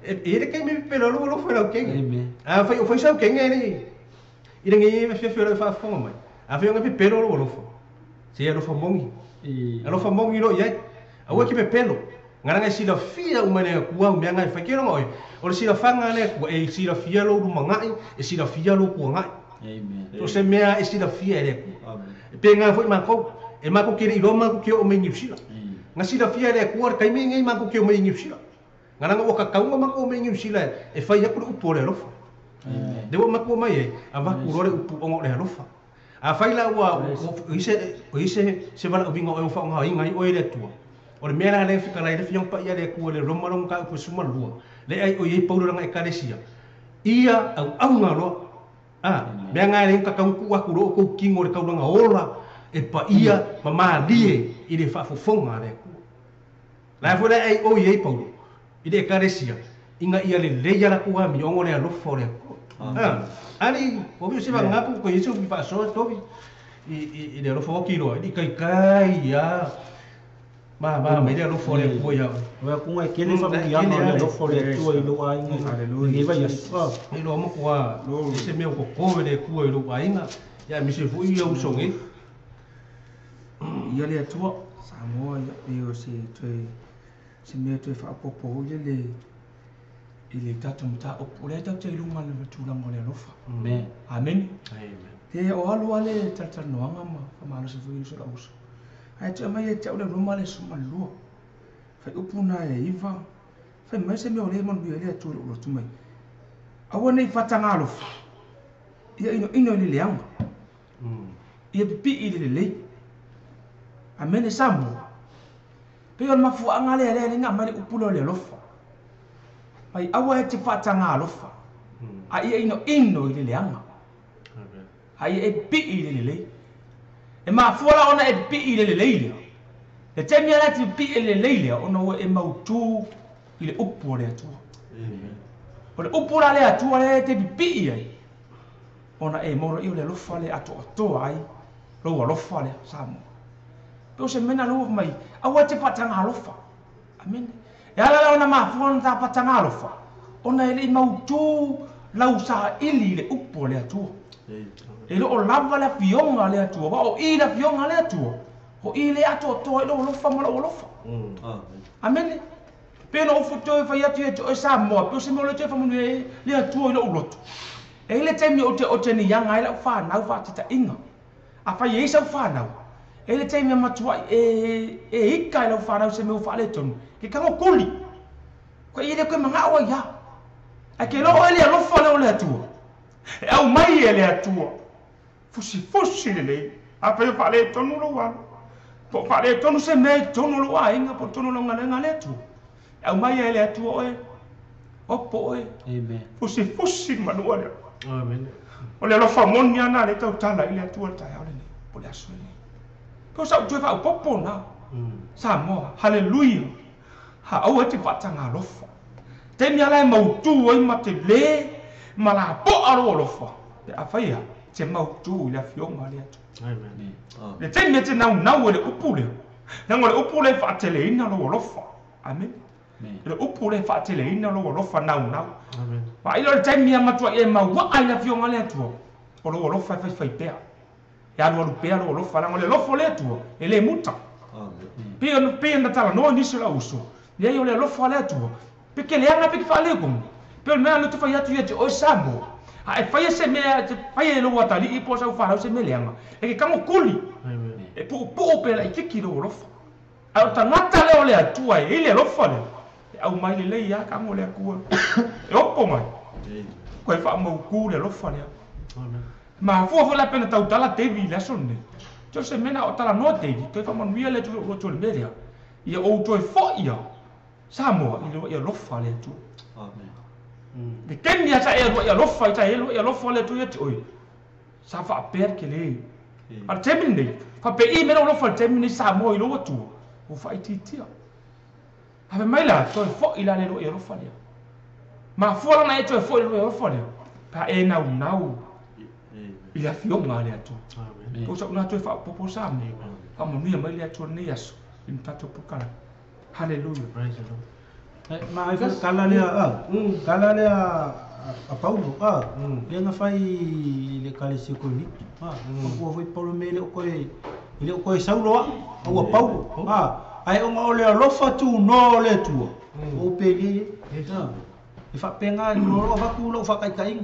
E le kai me pelo lo foi la kenge. Ah foi sa kenge ni. Ile ngi me fe fa fo mai. A fe nga pe pelo lo fo. Se lo fo mongi. Lo fo mongi lo ia. A wa ki pe pelo. Nga nga si la fia o mane ku wa me nga fa ke lo oi. O si la fanga ne ku e si la fia lo mangai e si la fia lo ku ngai. Amen. To se mea e si la fia ele ku. Amen. Pe nga foi mako e mako ke ri lo mako ke o me ngi sila. Nga sila fia le kuar kai me ngai mako ke o me ngi sila. Nga nga o ka kaunga mako o me ngi sila e fai ya ku upo le lofa. De wo mako mai e ava ku rore upu ongo le lofa. A fai la wa o ise se vala bingo o fa nga ngai o ile tua. O le mera le fika la ile fiong pa ia le ku le romalong ka ku suma lua. Le ai o ye paulo nga e karesia. Ia au nga lo. Me nga le ka kau ku aku ro ko kingo le kaunga ola. E pa ia mama lie i le whaafofonga le ku. Lai fwere ai o iei paulo, i le karesia, inga ia le leia la kua mi ongo le alofo le ku. Ani, o vi sewa ngapu ko yesu fi whaasoa tobi, i le alofo o kiro, i kai kai ia. Ma, me le alofo le ku ia. Wea kunga e kele whamu i anga le alofo le tua i loa inga. Nge vai asa. I loa mo kua, i se mea ko kowe le kua i loa inga. Ia mi se fui ia usongi. Ia le atua Samoa ia pe o se mea toe whaapopo i le tatu mta opo le tau te ilunga le matulanga le alofa. Amen. Te o alu ale tatanoanga ma whamala se fui uso la uso. Ai te mai e te au le roma le suma lua. Fai upuna e iwa. Fai mai se mea o le manu ia le atua le ulotu mai. Awa nei whatanga alofa. Ia ino li leanga. Ia pipi i le lei. Amene Samoa. Pe on mafuanga le nga mali upulo le lofa. Mai awa e te whatanga alofa. A ia ino i le leanga. A ia e pi i le lei. E mafuala ona e pi i le leile. E te mea la te pi i le leile ona ua e mautu i le upu le atua. O le upu la le atua le te pi i ai. Ona e moro i le lofa le atua ai. Roa lofa le Samoa. Pero se mena lo mai, awa te patanga alofa. Amen. E ala ona mafuana ta patanga alofa. Ona ele mautu lau sa ili le upo le atua. E lo lava le fionga le atua, o i le fionga le atua. O i le atua to e lo lofa mala o lofa. Amen. Pe no futo e fai atu e to e Samoa, pe se mo le te fa mo le atua i lo loto. E le temi o te ni yanga ile fa na fa te inga. A fa ye sa fa na. Ele te me matua ika lo fara se me fa le tonu ke ka ngokoli ko ile ko manga o ya a ke lo ele lo fa le atua e au mai ele atua fusi le a pe fa le tonu lo wa po fa le tonu se me tonu lo wa inga po tonu lo ngana le atua au mai ele atua o po amen fusi manuwa amen o le lo fa monia na le tau tala ile atua ta ya le po le asu ko sa tu fa popo na Samoa haleluya ha au te patanga lofa te mi ala mau tu oi matele mala po aro lofa te afaya te mau tu la fionga le amen le te mi te na le upule na ngole upule fa tele ina lo lofa amen le upule fa tele ina lo lofa na amen ba ilo te mi matua e mau wa ai fionga le tu o lo lofa fa pe ya lo pea lo fa ngole lo fo le tu e le muta pe na tala no ni sula uso le yo le lo fa le tu pe ke le anga pe fa le kum pe me no tu fa ya tu ye o Samoa a e fa ye se me fa ye lo watali i po sa fa se me le anga e ke kamo kuli e po pe la i ki lo fa a ta ngata le o le tu ai ile lo fa le au mai le ya kamo le ku e opo mai ko fa mo ku le lo fa le ma fu la pena tau tala te vi la sonne Cho se mena o tala no te toi fa man wia le tu lo tu le media. Ia o toi fo ia. Samoa i lo ia lofa le tu. Amen. De Kenya sa ia lofa ta ia lofa le tu ia te oi. Sa fa per ke le. Al temini fa pe I mena lofa temini Samoa i lo tu. O fa ititia. Ave mai la toi fo i la le lo ia lofa le. Ma fora na e toi fo i lo ia lofa le. Pa e na unau. Ia fionga le tu. Amen. Po sa una toi fa popo sa me. Fa mo ni mai le tu ni aso. In tato pokala. Hallelujah. Praise the Lord. Ma ai fa kala le a Paulo le nga fai le kale se ko ni ko foi Paulo mele o koe ile o koe Saulo o Paulo ai o nga ole lofa tu no le tu o pege e fa penga no o fa kulo fa kai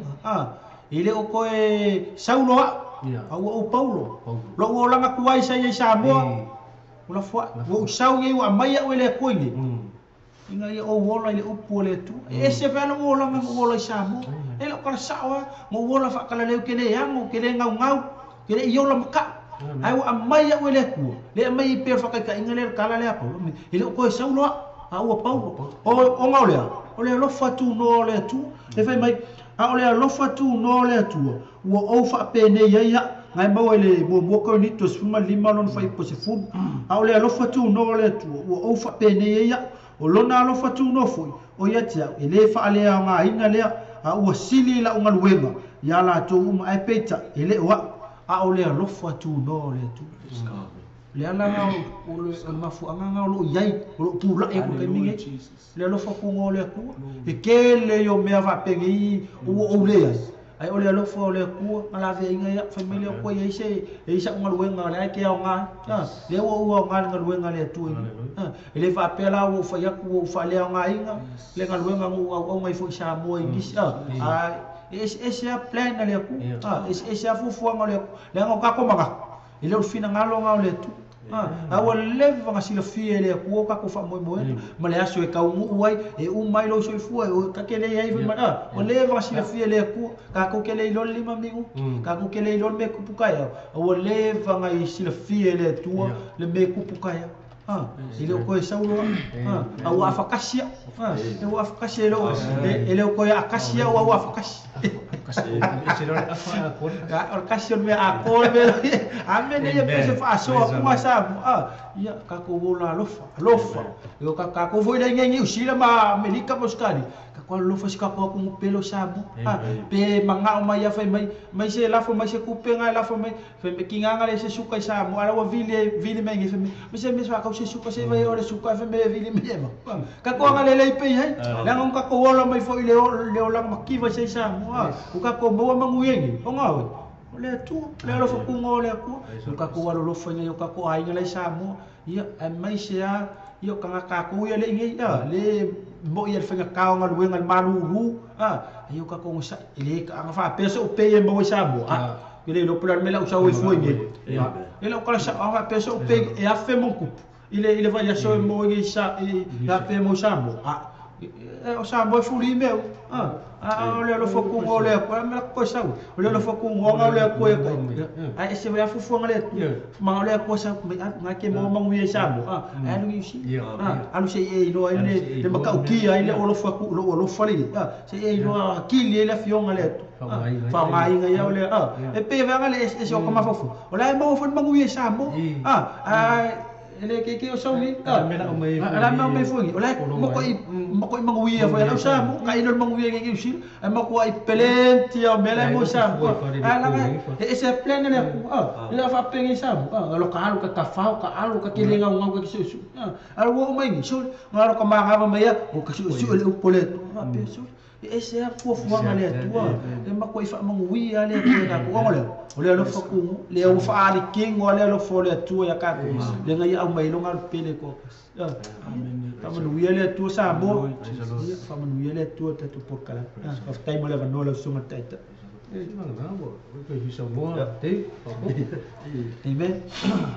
ile o koe Saulo o Paulo lo o langa kuai sai Samoa ula fa o sau ye wa mai o le ko ni inga ia o wola ile upu le tu e se vela wola nga wola Samoa e lo kala sawa mo wola fa kala le kele ya mo kele ngau kele iola maka ai wa mai o le ku le mai per fa ka inga le kala le apa ile ko Saulo o Paulo o ngau o le lo fa tu no le tu e fa mai o le lo fa tu no le tu o fa pe ne ya ngai mau ele mo ko ni to sfuma lima lon fa po se fu o le lo fa tu no le tu o fa pe ne ya o lona lo fatu no foi o ia tia ele fa ale nga inga le a o sili la unga luenga ya la to ai peta ele wa a o le lo fatu no le tu le ana nga o le mafu nga lo yai lo pula e ko mingi le lo fa ko ngole ku e kele yo me va pengi o le ai o le lo fo le ku ala ve inga ya familia ko ye se e sa unga luenga le ke o nga le o nga luenga le tu ele fa pela o fa ya ku fa le nga inga le nga luenga o ngai fo Samoa ingis ese a plan le ku ese a fu nga le nga ka ko manga ele o fina nga lo nga le tu o le va sila fie le ku ka ko fa mo ma le aso e ka uai e mai lo so fu o ka kele ai va o le va sila fie le ku ka ko kele lo lima mingu ka ko kele lo me ku pukai o le va ngai sila fie le tu le me ku pukai ele ko Saulo au afakasia o afakasia lo ele ko akasia o afakasia o kasio me akol me ame ne pese fa so ku sa ia ka ko vola lofa yo ka ko foi le ngi usila ma melika poskali ka ko lofa ska ko ku pelo sabu pe manga o mai fa mai se la fo mai se ku pe nga la fo mai fe me kinga nga le se suka sa mo ala wa vile me ngi fe me se me sa ka se suka se vai ore suka fe me vile me ma ka ko nga le pe hai la ngom ka ko vola mai fo le lang makiva se sa mo ka ko mo manguyengi o nga le tu le lo ku ngole ku ka ko walo lo fanya yo ka ko ai ngale Samoa ia mai se a yo ka ko ia le ngi le mo ia fanya ka nga luenga malu yo ka ko sa ile ka nga fa peso pe mo Samoa ile lo plan mela usa o foi ngi ile ko sa nga peso pe e a fe mon coup ile va ya so mo ngi sa ya pe mo Samoa o Samoa fuli meu ole lo foku ole ko me ko sa ole lo foku ole ko ai se vai fufu ngale ma ole ko sa ma ke mo mangu Samoa alu isi alu se e lo ele le maka uki ai le lo foku lo fali se e lo ki le la fionga le fa mai nga ya ole e pe va ngale e se o kama fofu ole mo fo mangu Samoa ele ke o sauli ala me me foi ola mo ko manguwi foi ala Samoa ka ino manguwi ke usil mo ko ai pelenti o mele mo Samoa ala e se plane le ku ele fa pengi Samoa lo ka alu ka fa ka alu ka kelenga ngau ke su ala wo mai ni sul ngaro ka ma me ya o ka su ele upoleto peso ese a fofu ngale tua e ma ko ifa manguwi ale ka ko ngole ole lo foku le o fa ali king ole lo fo le tua ya ka le ngai au mai lo ngal pele ko fa manguwi ale tua Samoa fa manguwi ale tua te por kala of time le no lo suma taita ko Samoa te amen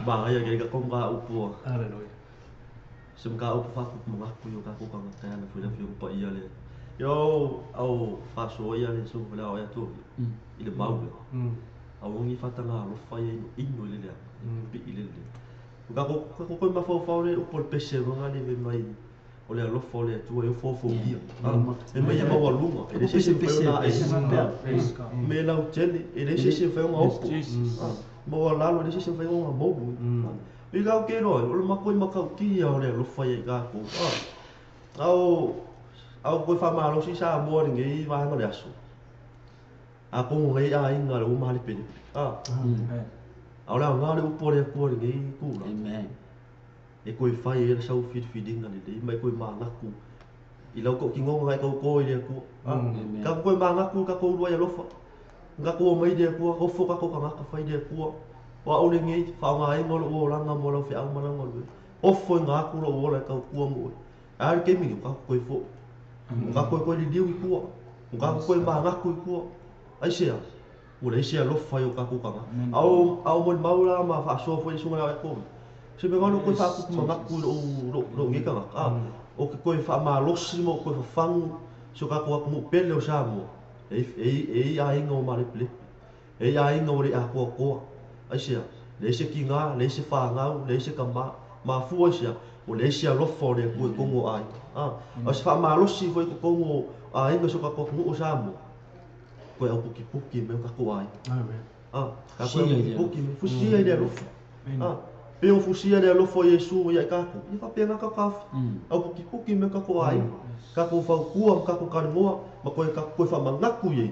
ba ya ke ka konga upu ara no semka upu fa ku mo ku yo ka ku ka ta na fu pa ia le yo au faso ia le so la o ya tu ile mau aongi fatanga lo fai ino le pi ile ga ko ma fo le o por pese nga le mai o le lo fo le tu e fo dia e mai ma wa lunga e se pese me la utele e se fa uma opo ma wa la lo se fa uma bobu e ga o que no o ma ko ma ka ki o le lo fai ga ko au ko fa ma lo si sa mo ngi va ngo le aso a ko ngai a inga lo ma le pe Aula ngale upore upore ngai kula. Amen. E koi fai e sau feeding ale dei mai koi manga ku. I lau ko kingo ngai ko ile ku. Ka koi manga ku ka ko lua ya lofa. Nga ko mai de ku ko fo ka ko ka fai de ku. Wa ole ngai fa ngai ngol o langa mo lo fi au mana ngol. O fo nga ku lo o la ka ku mo. Ar ke mi ka koi fo. Nga koi di diu ku. Nga koi manga ku. Ai sia. Ule sia lo fa yo ka ku ka. Au mo maula ma fa so fo sunga ya ko. Se me ngano ko fa ku ma ku lo ngi ka o ke ko fa ma lo si mo ko fa fang so ka ko mo pele o sa mo. E ai ngo ma le ple. E ai ngo ri a ko. Ai sia. Le se ki nga, le se fa nga, le se ka ma fu sia. O le sia lo fo le ko ngo ai. O se fa ma lo si fo ko ngo ai ngo so ka ko mo o sa mo. Ko au puki me ka ko ai. Ka ko puki me fusia ile lo. Pe o fusia ile lo fo Yesu ya ka ko. Ni fa pe nga ka ka. Au puki me ka ko ai. Ka ko fa ku ka ko ka mo ma ko fa manga ku ye.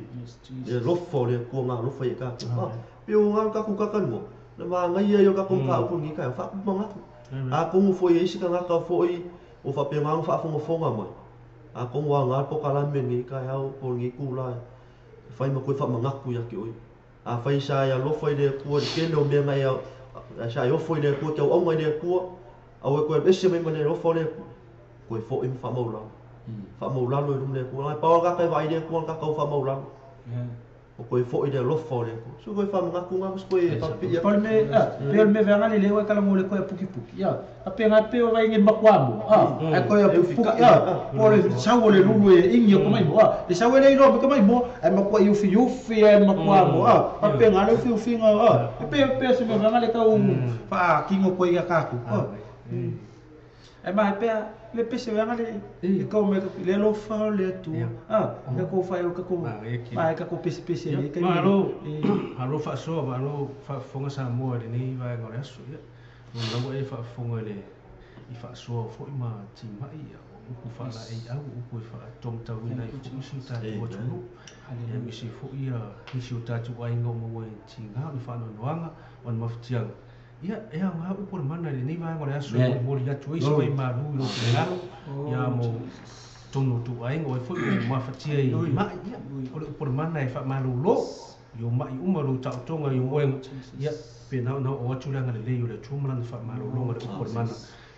E lo fo le ko nga lo fa ya ka ko. Pe o nga ka ko ka mo. Na ma nga ye yo ka ko ka ko ni ka fa manga. A ko mo fo Yesu ka nga ka fo i o fa pe nga fa fo nga mo. A ko wa nga ko ka la me ni ka ya o ngi ku la. Fai ma koe whamangako ia ke oi. A fai sa ia lofo i lea kua, kele o mea ngai au, sa ia lofo i lea kua, kia o onga i lea kua, au e koe ese mai ma lea lofo lea kua, koe fo im whamaulano. Whamaulano i rum lea kua, ngai paua kakai vai lea kua, kakau whamaulano. O koe fo i lea lofo lea kua. So koe whamangako ngā, mas koe whapi ia. Pole me vanga le lewa kala mo le koe puki. Ya, ape ngai pe o vai nge makwamo. Ai koe puki. Pole sau le lulu e ingi ko mai mo. Le sau le ro ko mai mo. Ai makwa yufi e makwamo. Ape ngai le yufi nga. Pe se me vanga le ka fa kingo koe ia ka ku. Ai mai pe le pese vanga le ko me le lo fa le tu. Le ko fa yo ka ko. Mai ka ko pese le ka. Alo fa so alo fa fonga SAMOA ni vai ngore asu ya. Mo e fa fonga le I fa so fo ma ti mai ya. Ku fa la e au ku fa tom ta wina I fu si ta ko tu. Ya mi si fo ia mi si ta tu ai ngo mo e ti nga I fa no wanga on ma ftiang. Ya e nga u por mana ni vai ngore asu mo ya tu I so ma lu lo ya mo tonu tu ai ngo fo ma ftia I mai ya. Por mana e fa ma lu lo. Yo mai umaru ta tonga yo moeng ya pe na o tu langa le yo le tumlan fa ma lo longa por mana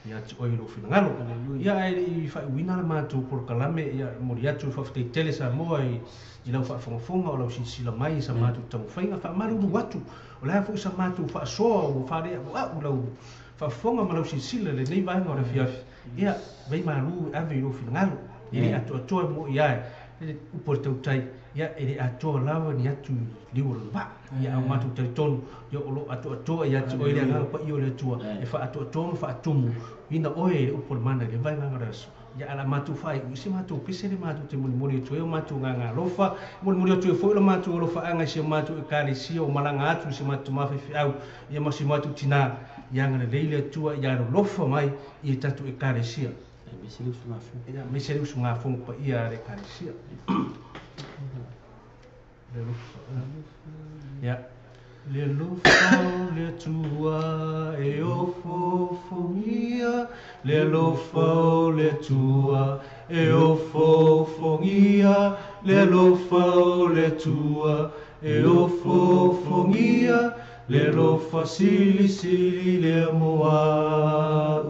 ya tu o lo fina ngalo ya ai fa wina ma tu por kalame ya moria tu fa te tele SAMOA I lo fa fonga o lo si la mai sa ma tu tong fainga fa ma lu watu o la fu sa ma tu fa so o fa re o lo fa fonga ma lo si le nei vai ngora fia ya vai ma lu ave lo fina ngalo ya atu mo ya o por te tai ya ele ato lawa ni atu liur ba ya matu ton yo lo ato ya tu ile nga pa yo le tua e fa ato fa atumu ina oe o por mana le vai nga ras ya ala matu fai si matu pise le matu te muri tu yo matu nga lofa muri tu fo lo matu lo fa anga si matu kali si o malanga atu si matu mafi au ya masi matu tina yang le le tua ya lofa mai I tatu e kali si me se lu sunga fu pa ia le kali si ya le lufa le tua e o fofongia le lufa le tua e o fofongia le lufa le tua e o fofongia le lufa sili le moa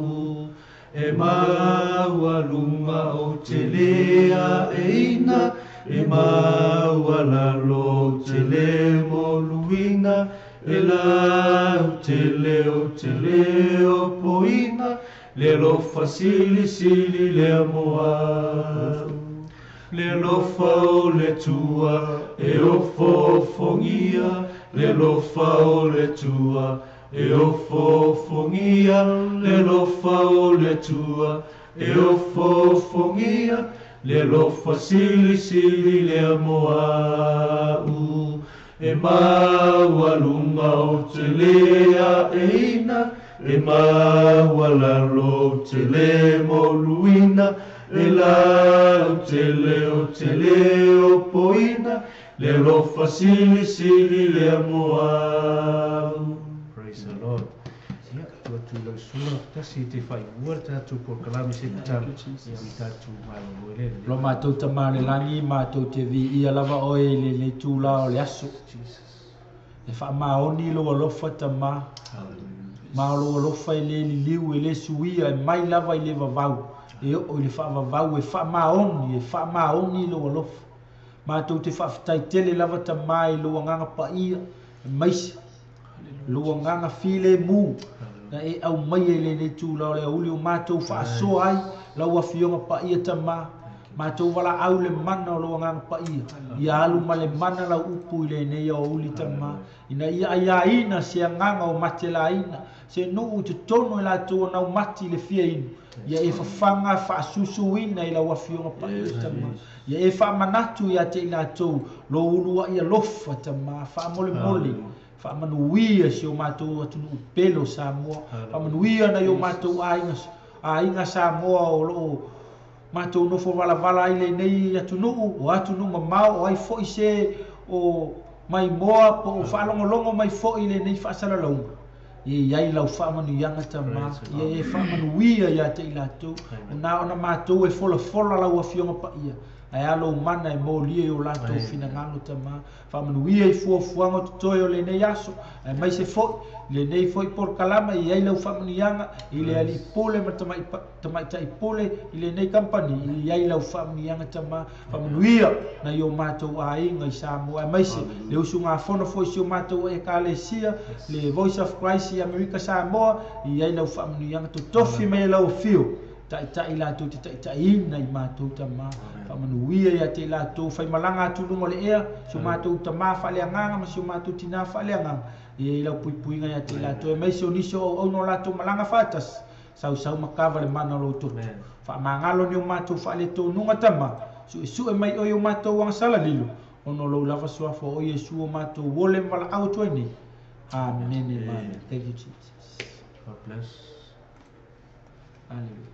e maua lunga o te lea e ina e maua lalo te le mo luina e la o te leo poina le lofa sili le moa le lofa o le tua e o fofongia le lofa o le tua, e ofo fongia, le lofa o le tua, e ofo fongia, le lofa sili sili le amoau, e maua lunga o te lea eina, e maua lalo o te le moluina, e la o te le o poina, le lofa sili sili le amoau. Praise the Lord. Ia, tu lau sura, tasi te whai ua tātou por kalami se tātou. Ia mi tātou malo moele. Lo mātou ta male langi, mātou te vi ia lava oe le tūla o le aso. E wha maoni lo alofa ta mā. Mā lo alofa le liu, le suia, e mai lava le vavau. E o le wha vavau, e wha maoni lo alofa. Mātou te whawhitai tele lava ta mai lo nganga pa ia, e maisa. Lo nganga file mu. Na e au mai le tūla o le auli o mātou whaaso ai, lau a fionga pa ia ta mā. Mātou wala au le mana o lo nganga pa ia. Ia alu ma le mana lau upu i le nei o uli ta mā. Ina ia ina se nganga o mate la ina. Se nuu te tono i la tō nau mati le fia inu. Ia e whawhanga whaasusu ina i lau a fionga pa ia ta mā. Ia e whamanatu ia te i la tō lo ulua ia lofa ta mā. Whamole mole. Whamanuia si o mātou atunu pelo Samoa. Whamanuia na i o mātou ainga Samoa o loo. Mātou nofo wala i le nei atunu. O atunu mamau o ai fo i se o mai moa po o whalongolongo mai fo i le nei whaasala launga. Iai lau whamanuianga ta mā. Ia e whamanuia ia te i lātou. O nā ona mātou e fola lau a fionga pa ia. Ai alo mana e mo lia o lātou fina ngalo ta mā. Whamanuia i fuafuanga o toi o le nei aso. Ai mai se foi, le nei foi por kalama i ai lau whamanuianga. I le ali pole ma tamai tai pole i le nei kampani. I ai lau whamanuianga ta mā. Whamanuia na i o mātou a inga i Samoa. Ai mai se le usu ngā whono foi si o mātou e ka le sia. Le Voice of Christ i Amerika Samoa. I ai lau whamanuianga to tofi mai lau fio. Tai lātou te tai ina i mātou ta mā. Whamanuia ia te lātou whai malanga atulungo le ea. So mātou ta mā whaleanganga ma si o mātou tina whaleanganga. I lau puipuinga ia te lātou. E mai se o niso au no lātou malanga whatas. Sau makawa le mana lo totu. Whamangalo ni o mātou whale tō nunga ta mā. Su e mai oi o mātou wang sala lilo. Ono lo lava suafo o Yesu o mātou wole mala au tuani. Amen. Amen. Thank you, Jesus. God bless. Hallelujah.